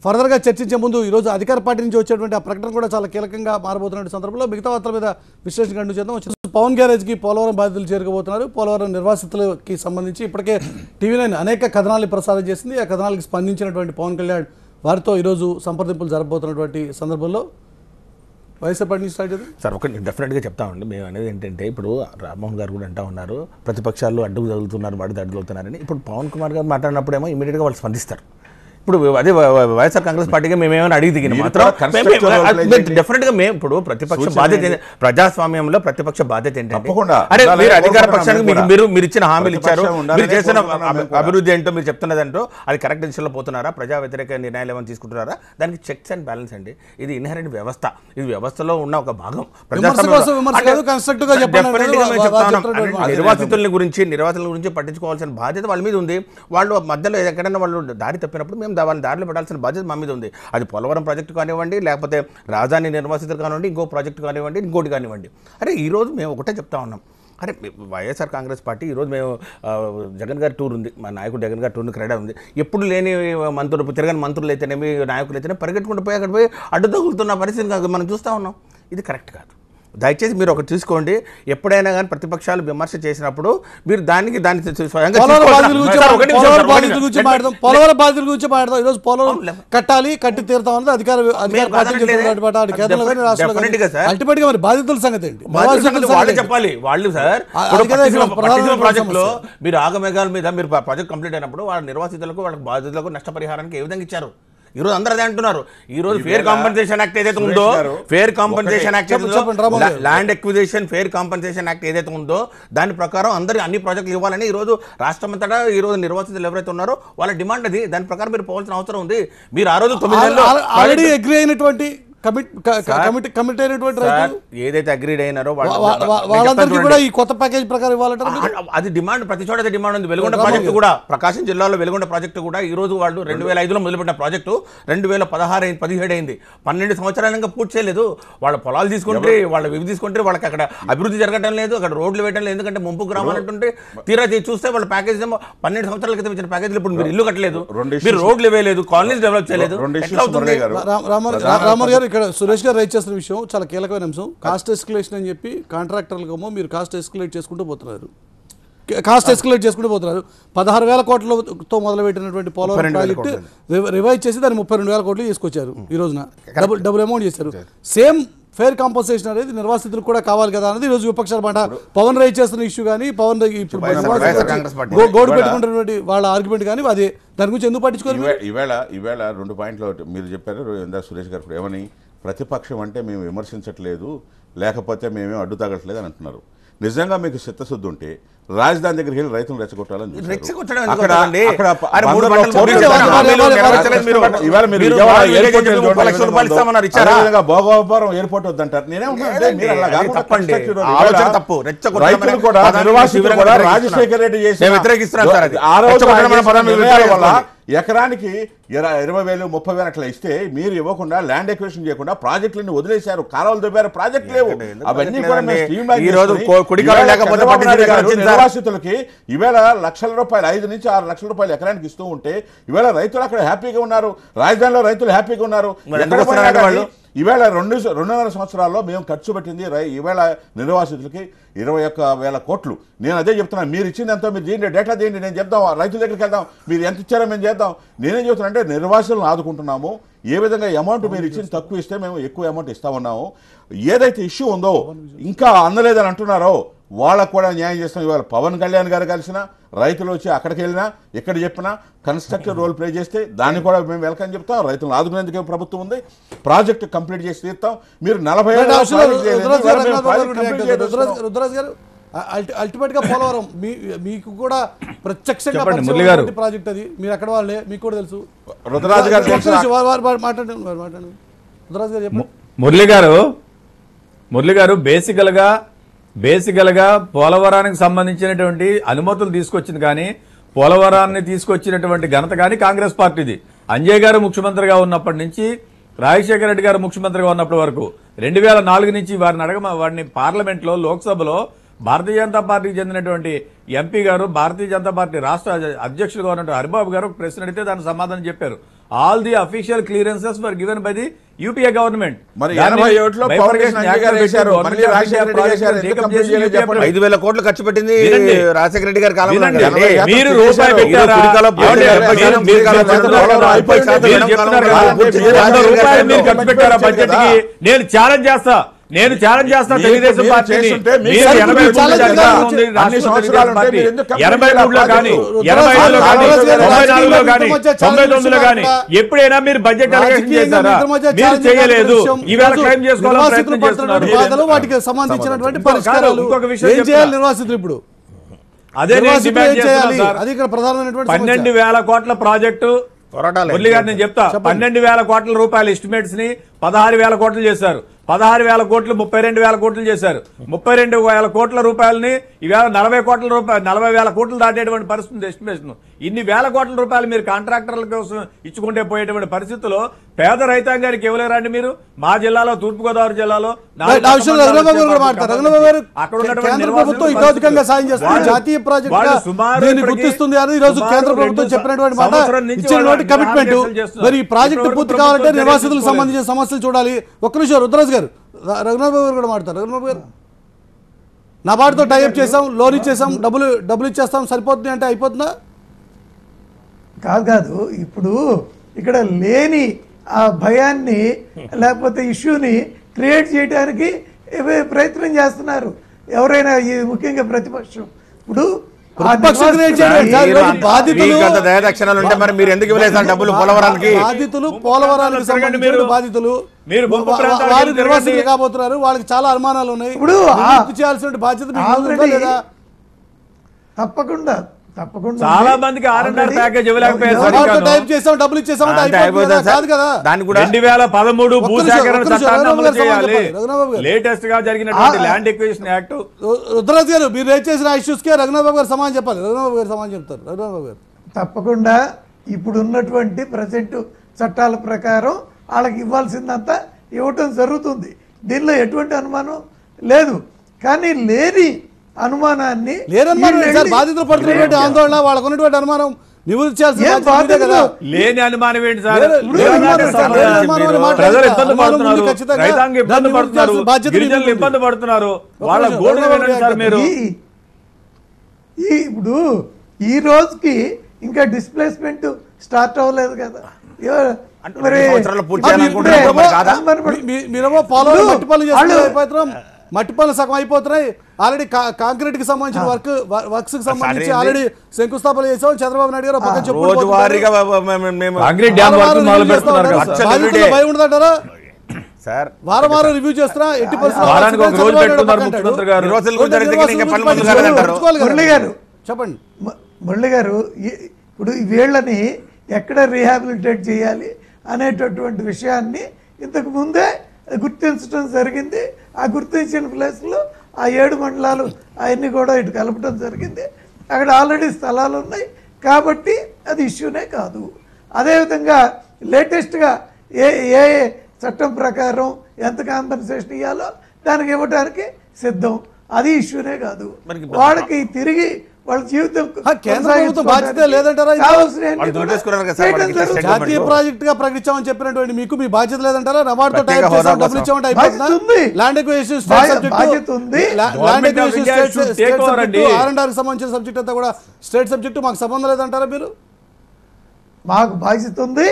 ఫర్దర్గా చర్చించే ముందు ఈరోజు అధికార పార్టీ నుంచి వచ్చేటువంటి ఆ ప్రకటన కూడా చాలా కీలకంగా మారబోతున్న సందర్భంలో మిగతా వార్తల మీద విశ్లేషణ కంటిన్యూ చేద్దాం. పవన్ గ్యారేజ్కి పోలవరం బాధితులు చేరుకోబోతున్నారు. పోలవరం నిర్వాసితులకి సంబంధించి ఇప్పటికే టీవీ9 అనేక కథనాలు ప్రసారం చేసింది. ఆ కథనాలకు స్పందించినటువంటి పవన్ కళ్యాణ్ వారితో ఈరోజు సంప్రదింపులు జరగబోతున్నటువంటి సందర్భంలో వైఎస్ఆర్ పార్టీ స్టార్ట్ చేద్దాం సార్. ఒకటి డెఫినెట్గా చెప్తామండి. మేము అనేది ఏంటంటే, ఇప్పుడు రామ్మోహన్ గారు కూడా అంటూ ఉన్నారు ప్రతిపక్షాలు అడ్డుకు తగులుతున్నారు, వాడికి అడ్డుగుతున్నారని. ఇప్పుడు పవన్ కుమార్ గారు మాట్లాడినప్పుడేమో ఇమీడియట్గా వాళ్ళు స్పందిస్తారు. ఇప్పుడు అదే వైఎస్ఆర్ కాంగ్రెస్ పార్టీగా మేమేమైనా అడిగి దిగిన మాత్రం డెఫినెట్ గా మేము ఇప్పుడు ప్రతిపక్ష బాధ్యత ప్రజాస్వామ్యంలో ప్రతిపక్ష బాధ్యత ఏంటంటే అరే మీరు అధికార పక్షానికి మీరు ఇచ్చిన హామీలు ఇచ్చారు, మీరు చేసిన అభివృద్ధి ఏంటో మీరు చెప్తున్నదంటో అది కరెక్ట్ దిశలో పోతున్నారా, ప్రజా వ్యతిరేక నిర్ణయాలు ఏమైనా తీసుకుంటున్నారా, దానికి చెక్స్ అండ్ బ్యాలెన్స్ అండి. ఇది ఇన్హెరెంట్ వ్యవస్థ, ఇది వ్యవస్థలో ఉన్న ఒక భాగం. నిర్వాసితుల గురించి పట్టించుకోవాల్సిన బాధ్యత వాళ్ళ మీద ఉంది. వాళ్ళు మధ్యలో ఎక్కడైనా వాళ్ళు దారి తప్పినప్పుడు మేము వాళ్ళని దారిలో పెట్టాల్సిన బాధ్యత మా మీద ఉంది. అది పోలవరం ప్రాజెక్టు కానివ్వండి, లేకపోతే రాజధాని నిర్వాసితులు కానివ్వండి, ఇంకో ప్రాజెక్టు కానివ్వండి, ఇంకోటి కానివ్వండి. అరే ఈరోజు మేము ఒకటే చెప్తా ఉన్నాం, అరే వైఎస్ఆర్ కాంగ్రెస్ పార్టీ ఈరోజు మేము జగన్ గారి టూర్ ఉంది, మా నాయకుడు జగన్ గారి టూర్ని క్రీడ ఉంది. ఎప్పుడు లేని మంత్రులు, తిరగని మంత్రులు అయితేనేమి, నాయకులు అయితేనే పరిగెట్టుకుంటూ పోయి అక్కడ పోయి అడ్డు తగులుతున్న పరిస్థితి మనం చూస్తూ ఉన్నాం. ఇది కరెక్ట్ కాదు. దయచేసి మీరు ఒకటి చూసుకోండి, ఎప్పుడైనా కానీ ప్రతిపక్షాలు విమర్శ చేసినప్పుడు మీరు దాన్ని స్వయంగా కట్టాలి, కట్టి తీరుతాం అన్నది అల్టిమేట్ గా మరి బాధితుల సంగతి వాళ్ళు చెప్పాలి. వాళ్ళు సార్ ప్రాజెక్టులో మీరు ఆగమేఘాల మీద మీరు ప్రాజెక్ట్ కంప్లీట్ అయినప్పుడు వాళ్ళ నిర్వాసితులకు, వాళ్ళ బాధితులకు నష్టపరిహారానికి ఏ విధంగా ఇచ్చారు? ఈరోజు అందరూ అదే అంటున్నారు. ఈ రోజు ఫేర్ కాంపెన్సేషన్ యాక్ట్ ఏదైతే ఉందో, fair compensation act, land acquisition fair compensation act ఏదైతే ఉందో దాని ప్రకారం అందరికి అన్ని ప్రాజెక్టులు ఇవ్వాలని ఈ రోజు రాష్ట్రమంతటా ఈ రోజు నిర్వాసితులు ఎవరైతే ఉన్నారో వాళ్ళ డిమాండ్ అది. దాని ప్రకారం మీరు పోవాల్సిన అవసరం ఉంది. మీరు ఆ రోజు 9 నెలల్లో ఆల్రెడీ అగ్రీ అయినటువంటి కమిట్ అయినటువంటి ఏదైతే అగ్రీడ్ అయినారో వాళ్ళందరికీ కూడా ఈ కొత్త ప్యాకేజ్ ప్రకారం ఇవ్వాలంటారు. అది డిమాండ్, ప్రతి చోట అదే డిమాండ్ ఉంది. వెలుగొండ ప్రాజెక్టు కూడా, ప్రకాశం జిల్లాలో వెలుగొండ ప్రాజెక్టు కూడా ఈ రోజు వాళ్ళు 2005లో మొదలుపెట్టిన ప్రాజెక్టు 2017 అయింది. 12 సంవత్సరాలుగా పూర్తి చేయలేదు. వాళ్ళ పొలాలు తీసుకుంటే, వాళ్ళ ఇవి తీసుకుంటే వాళ్ళకి అక్కడ అభివృద్ధి జరగడం లేదు, అక్కడ రోడ్లు వేయడం లేదు. ఎందుకంటే ముంపు గ్రామాలు అంటుంటే తీరా చూస్తే వాళ్ళ ప్యాకేజ్ 12 సంవత్సరాల క్రితం ఇచ్చిన ప్యాకేజీలు ఇప్పుడు మీరు ఇల్లు కట్టలేదు, మీరు రోడ్లు వేయలేదు, కాలనీస్ డెవలప్ చేయలేదు. రామర్ గారు, ఇక్కడ సురేష్ గారు రైట్ చేస్తున్న విషయం చాలా కీలకమైన అంశం. కాస్ట్ ఎస్కలేషన్ అని చెప్పి కాంట్రాక్టర్లకేమో మీరు కాస్ట్ ఎస్కలేట్ చేసుకుంటూ పోతున్నారు. 16,000 కోట్లతో మొదలుపెట్టినటువంటి పోలవరం ప్రాజెక్టు రివైజ్ చేసి దాన్ని 32,000 కోట్లు తీసుకొచ్చారు. ఈ రోజున డబుల్ అమౌంట్ చేశారు. సేమ్ ఫేర్ కాంపన్సేషన్ అనేది నిర్వాసితులకు కూడా కావాలి కదా అనేది ఈరోజు విపక్షాల మాట. పవన్ రైజ్ చేస్తున్న ఇష్యూ కానీ, పవన్ గోడు పెట్టుకుంటున్నటువంటి వాళ్ళ ఆర్గ్యుమెంట్ కానీ, అది దాని గురించి ఎందుకు పట్టించుకోరు? ఈవేళ 2 పాయింట్లు మీరు చెప్పారు ఇందా సురేష్ గారు ఏమని, ప్రతిపక్షం అంటే మేము విమర్శించట్లేదు, లేకపోతే మేమేం అడ్డు తగట్లేదు అని అంటున్నారు. నిజంగా మీకు చిత్తశుద్ధి ఉంటే రాజధాని దగ్గరికి వెళ్ళి రైతులు రెచ్చగొట్టాలని భోగవరం ఎయిర్పోర్ట్ వద్దంటారు. రాజశేఖర రెడ్డి చేసిన వల్ల ఎకరానికి 20,000, 30,000 అట్లా ఇస్తే మీరు ఇవ్వకుండా ల్యాండ్ ఎక్విజిషన్ చేయకుండా ప్రాజెక్టులను వదిలేశారు, కాలువలు దొబ్బారు, ప్రాజెక్ట్ లేవు. అవన్నీ కూడా నిర్వాసితులకి ఈవేళ లక్షల రూపాయలు, 5 నుంచి 6 లక్షల రూపాయలు ఎకరానికి ఇస్తూ ఉంటే ఈవేళ రైతులు అక్కడ హ్యాపీగా ఉన్నారు, రాజధానిలో రైతులు హ్యాపీగా ఉన్నారు. ఈవేళ 2.5 సంవత్సరాల్లో మేము ఖర్చు పెట్టింది ఈవేళ నిర్వాసితులకి 21,000 కోట్లు. నేను అదే చెప్తున్నాను, మీరు ఇచ్చింది ఎంతో మీరు చేయండి, డేటా చేయండి, నేను చెప్తాం, రైతుల దగ్గరికి వెళ్దాం, మీరు ఎంత ఇచ్చారో మేము చేద్దాం. నేనేం చెప్తున్నా అంటే నిర్వాసితులను ఆదుకుంటున్నాము. ఏ విధంగా అమౌంట్ మీరు ఇచ్చింది తక్కువ ఇస్తే మేము ఎక్కువ అమౌంట్ ఇస్తా ఉన్నాము. ఏదైతే ఇష్యూ ఉందో ఇంకా అందలేదని అంటున్నారో వాళ్ళకు కూడా న్యాయం చేస్తాం. ఇవాళ పవన్ కళ్యాణ్ గారు కలిసిన రైతులు వచ్చి అక్కడికి వెళ్ళినా ఎక్కడ చెప్పినా కన్స్ట్రక్టివ్ రోల్ ప్లే చేస్తే దాన్ని కూడా మేము వెల్కమ్ చెప్తాం. రైతులను ఆదుకునేందుకే ప్రభుత్వం ఉంది, ప్రాజెక్టు కంప్లీట్ చేసి తీరుతాం. మీరు 40 అల్టిమేట్ గా పోలవరం మీకు కూడా ప్రత్యక్షంగా ప్రాజెక్ట్, అది మీరు అక్కడ వాళ్ళే, మీకు కూడా తెలుసు. రుద్రరాజు గారు మురళి గారు బేసికల్ గా పోలవరానికి సంబంధించినటువంటి అనుమతులు తీసుకొచ్చింది కానీ, పోలవరాన్ని తీసుకొచ్చినటువంటి ఘనత కానీ కాంగ్రెస్ పార్టీది. అంజయ్ గారు ముఖ్యమంత్రిగా ఉన్నప్పటి నుంచి, రాజశేఖర రెడ్డి గారు ముఖ్యమంత్రిగా ఉన్నప్పటి వరకు 2004 నుంచి వారిని పార్లమెంట్లో, లోక్సభలో భారతీయ జనతా పార్టీకి చెందినటువంటి ఎంపీ గారు, భారతీయ జనతా పార్టీ రాష్ట్ర అధ్యక్షులుగా ఉన్నటువంటి హరిబాబు గారు ప్రశ్న అడిగితే దానికి సమాధానం చెప్పారు. All the official clearances were given by the UPA government. 5,000 కోట్లు ఖర్చు పెట్టింది రాజశేఖర రెడ్డి గారి కాలంలో. మీరు రూపాయి ఖర్చు పెట్టారా బడ్జెట్ కి? నేను ఛాలెంజ్ చేస్తా, నేను ఛాలెంజ్ చేస్తాను తెలుగుదేశం మీరు పార్టీని. చేస్తుంటే మీకు మీరు సరే, 83 ఛాలెంజ్ అధికారంలో ఉంది అన్ని రాష్ట్ర సంవత్సరాలు తెలుగుదేశం పార్టీ. ఉంటే మీరు ఎందుకు 83లో కానీ రుద్రరాజు 85లో కానీ గారు 94లో కానీ రాజకీయ 99లో కానీ ఎప్పుడైనా మీరు బడ్జెట్ అలొకేషన్ చేశారా? మీరు చేయలేదు. ఈవేళ క్లెయిమ్ చేసుకోవాలని ప్రయత్నం చేస్తున్నారు. బాధలు వాటికి సంబంధించినటువంటి పరిష్కారాలు ఇంకొక విషయం ఏం చేయాలి నిర్వాసితులు ఇప్పుడు? అదే నేను నిర్వాసితులు డిమాండ్ ఏం చేయాలి? చేస్తున్నాను అది ఇక్కడ ప్రధానమైనటువంటి సమస్య. 12,000 కోట్ల ప్రాజెక్టు పోరాటాలు మురళి గారు నేను చెప్తా. 12,000 కోట్ల రూపాయల ఎస్టిమేట్స్ ని 16,000 కోట్లు చేశారు. 16,000 కోట్లు 32,000 కోట్లు చేశారు. 32,000 కోట్ల రూపాయలని ఈవేళ 40,000 కోట్లు దాటేటువంటి పరిస్థితి ఎస్టిమేషన్. ఇన్ని వేల కోట్ల రూపాయలు మీరు కాంట్రాక్టర్ల కోసం ఇచ్చుకుంటే పోయేటువంటి పరిస్థితుల్లో పేద రైతాంగానికి ఇవ్వలేరండి మీరు? మా జిల్లాలో తూర్పుగోదావరి జిల్లాలో ఆ విషయంలో రఘురాబాబు గారు మాట్లాడతారు. రఘురాబాబు గారు అక్కడ ఉన్నటువంటి కేంద్ర ప్రభుత్వం నిర్వాసితుల ఇతోధికంగా సాయం చేస్తుంది, వాళ్ళు- జాతీయ ప్రాజెక్ట్ వాళ్ళు సుమారు దీన్ని ఇప్పటికి గుర్తిస్తుంది అని ఈ రోజు సుమారు కేంద్ర ప్రభుత్వం 2 చెప్పినటువంటి మాట, సంవత్సరం నుంచి ఇచ్చినటువంటి వాళ్ళు కమిట్మెంట్. నిర్వాహకులు చేస్తున్నారు. మరి ఈ ప్రాజెక్టు ఇప్పటివరకు పూర్తి కావాలంటే ప్రభుత్వం నిర్వాసితులకు చర్య సంబంధించిన సమస్యలు చూడాలి. ఒక్క నిమిషం రుద్రరాజు గారు, రఘురాబాబు గారు కూడా మాట్లాడతారు. రఘురాబాబు గారు, నబార్డుతో టైఅప్ చేసాం, లోన్ ఇచ్చేసాం, డబ్బులు ఇచ్చేస్తాం, సరిపోతుంది అంటే అయిపోతుందా? కాదు ఇప్పుడు ఇక్కడ లేని ఆ భయాన్ని లేకపోతే ఇష్యూని క్రియేట్ చేయడానికి ప్రయత్నం చేస్తున్నారు ఎవరైనా, ఈ ముఖ్యంగా ప్రతిపక్షం. ఇప్పుడు ఆ ప్రతిపక్షం create చేయలేదు. నిర్వాసితులని- ఈరోజు బాధితులు మీకు అంత దయాదక్షిణాలు ఉంటే మరి మీరు ఎందుకు ఇవ్వలేదు సార్ డబ్బులు పోలవరానికి? బాధితులు పోలవరానికి సంబంధించిన బాధితులు మీరు ముంపు ప్రాంతాలకు వారు తిరగండి. నిర్వాసితులు కాబోతున్నారు. వాళ్ళకి చాలా అనుమానాలు ఉన్నాయి. ఇప్పుడు మీరు గుర్తు చేయాల్సిన బాధ్యత మీకు ఉందా ఆల్రెడీ లేదా? తప్పకుండా చాలా మందికి R&R ప్యాకేజ్ ఇవ్వలేకపోయారు సార్. నబార్డుతో ఇంకాను. టైప్ చేసాం, డబ్బులు ఇచ్చేసాం అంటే అంటే అయిపోతుంది అయిపోతుందా కదా? సార్? కాదు కదా? దాన్ని కూడా 2013 ఒక్క భూసేకరణ నిమిషం, చట్టాన్ని రఘురాబాబు అమలు గారు సమాధానం చేయాలి. చెప్పాలి. రఘురాబాబు గారు. లేటెస్ట్ గా జరిగినటువంటి ల్యాండ్ ఎక్విజిషన్ యాక్ట్ రుద్రరాజు గారు, మీరు రేట్ చేసిన ఇష్యూస్ కే రఘునాథ్ గారు సమాధానం చెప్పాలి. రఘునాథ్ గారు సమాధానం చెప్తారు. రఘునాథ్ గారు తప్పకుండా ఇప్పుడు ఉన్నటువంటి ప్రజెంట్ చట్టాల ప్రకారం వాళ్ళకి ఇవ్వాల్సిందంతా ఇవ్వటం జరుగుతుంది. దీనిలో ఎటువంటి అనుమానం లేదు. కానీ లేని అనుమానాన్ని లేరనుమానం వీళ్ళు సార్, వెళ్ళి బాధితులు పడుతున్నటువంటి ఆందోళన, వాళ్ళకు ఉన్నటువంటి అనుమానం నివృత్తి చేయాల్సిన ఏం బాధ్యత మీదే కదా? బాధితులు? లేని అనుమానం ఏంటి సార్? లేని అనుమానం సార్, లేని అనుమానం అని మాట్లాడారు. ప్రజలు ఇబ్బంది అనుమానం ఉంది పడుతున్నారు, ఖచ్చితంగా. రైతాంగం ఇబ్బంది దాన్ని పడుతున్నారు, నివృత్తి చేయాల్సిన బాధ్యత గిరిజనులు మీదే ఇబ్బంది ఉంది. పడుతున్నారు. వాళ్ళ నిమిషం, గోడు రఘురాబాబు వినండి సార్ గారు. మీరు. ఇప్పుడు ఈ రోజుకి ఇంకా డిస్ప్లేస్మెంట్ స్టార్ట్ అవ్వలేదు కదా. అంటే 2 సంవత్సరాలు పూర్తి చేయాలనుకుంటున్నారు ఇప్పుడే మరి కాదా? మీరేమో పోలవరం ఇప్పుడు మట్టి పనులు చేస్తున్నారు, వాళ్ళు- అయిపోతున్నాం. మట్టి పనులు సగం అయిపోతున్నాయి. ఆల్రెడీ కాంక్రీట్ కి సంబంధించిన వర్క్స్ కి సంబంధించి ఆల్రెడీ శంకుస్థాపన చేసాం. చంద్రబాబు నాయుడు గారు పక్కన రోజువారీగా మేము కాంక్రీట్ డ్యామ్ వర్క్ మొదలు పెడుతున్నారు కదా. లక్షలు బాధితులు everyday. భయం ఉండదంటారా? సార్ వారం రివ్యూ చేస్తున్నా, ఎట్టి పరిస్థితుల్లో వారానికి ఒక రోజు చంద్రబాబు నాయుడు పెట్టుకున్నారు పక్కన ముఖ్యమంత్రి అంటాడు. గారు. ఈ రోజులు కూడా జరిగితే ఇంకా పనులు నిర్వాసితులు ముందుకు వెళ్ళాలంటారు. పట్టుకోవాలి కదా. మురళి గారు. చెప్పండి. మురళి గారు ఇప్పుడు వీళ్ళని ఎక్కడ రీహాబిలిటేట్ చేయాలి అనేటటువంటి విషయాన్ని ఇంతకు ముందే గుర్తించడం జరిగింది. ఆ గుర్తించిన ప్లేస్లో ఆ 7 మండలాలు అవన్నీ కూడా ఇటు కలపడం జరిగింది. అక్కడ ఆల్రెడీ స్థలాలు ఉన్నాయి కాబట్టి అది ఇష్యూనే కాదు. అదేవిధంగా లేటెస్ట్గా ఏ చట్టం ప్రకారం ఎంత కాంపెన్సేషన్ ఇవ్వాలో దానికి ఇవ్వడానికి సిద్ధం. అది ఇష్యూనే కాదు. వాళ్ళకి తిరిగి వాళ్ళ జీవితం కేంద్ర ప్రభుత్వం బాధ్యత లేదంటారా? వాళ్ళు దొరికేసుకున్నారు కదా సార్, వాళ్ళకి ఇట్లా జాతీయ ప్రాజెక్ట్ గా ప్రకటించామని చెప్పినటువంటి మీకు మీ బాధ్యత లేదంటారా? నబార్డుతో ప్రత్యేక టైప్ చేసాం, హోదా డబ్బులు ఇచ్చామంటే బాధ్యత ఉంది. అయిపోతుందా? ల్యాండ్ ఎక్విజిషన్ స్టేట్ సబ్జెక్ట్, బాధ్యత ఉంది. Land acquisition India state should take over అండి. R&R కి సంబంధించిన సబ్జెక్ట్ అంతా కూడా స్టేట్ సబ్జెక్టు, మాకు సంబంధం లేదంటారా మీరు? మాకు బాధ్యత ఉంది,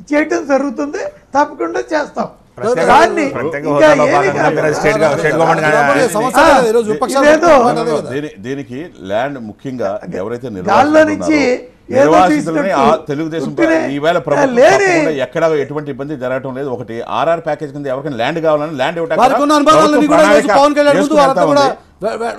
చేయటం జరుగుతుంది, తప్పకుండా చేస్తాం. ప్రత్యేక- దాన్ని ప్రత్యేక ఇంకా హోదాలో ఏమీ భాగంగా కాదు. మీరు స్టేట్ గవర్నమెంట్ కానీ సమస్య లేదు. ఈరోజు విపక్షాలు ఇదేదో మాట్లాడే కదా. దీనికి ల్యాండ్ ముఖ్యంగా ఎవరైతే గాల్లో నుంచి ఏదో నిర్వాసితులని తీసుకొచ్చి తెలుగుదేశం ఉట్టినే ఈవేళ ప్రభుత్వం లేని- తప్పకుండా ఎక్కడ ఎటువంటి ఇబ్బంది జరగటం లేదు. ఒకటి RR ప్యాకేజ్ కింద ఎవరికైనా ల్యాండ్ కావాలని ల్యాండ్ ఇవ్వడానికి వారికి ఉన్న అనుభవాలన్నీ కూడా ఈరోజు పవన్ కళ్యాణ్ ముందు చేసుకుని వారంతా వెళ్తా కూడా ఉంది.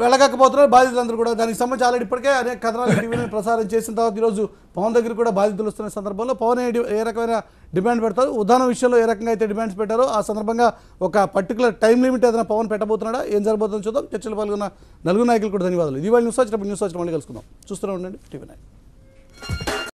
వెళ్ళకపోతున్నారు బాధితులందరూ కూడా. దానికి సంబంధించి ఆల్రెడీ ఇప్పటికే అనేక కథనాలు టీవీలో ప్రసారం చేసిన తర్వాత ఈరోజు పవన్ దగ్గర కూడా బాధితులు వస్తున్న సందర్భంలో పవన్ ఏ రకమైన డిమాండ్ పెడతారు, ఉదాహరణ విషయంలో ఏ రకంగా అయితే డిమాండ్స్ పెట్టారో ఆ సందర్భంగా ఒక పర్టికులర్ టైం లిమిట్ ఏదైనా పవన్ పెట్టబోతున్నాడా, ఏం జరగబోతుందో చూద్దాం. చర్చలు పాల్గొన్న నలుగురు నాయకులు కూడా ధన్యవాదాలు. ఇది వాళ్ళ న్యూస్ వచ్చినప్పుడు మళ్ళీ కలుసుకుందాం. చూస్తూనే ఉండండి TV9.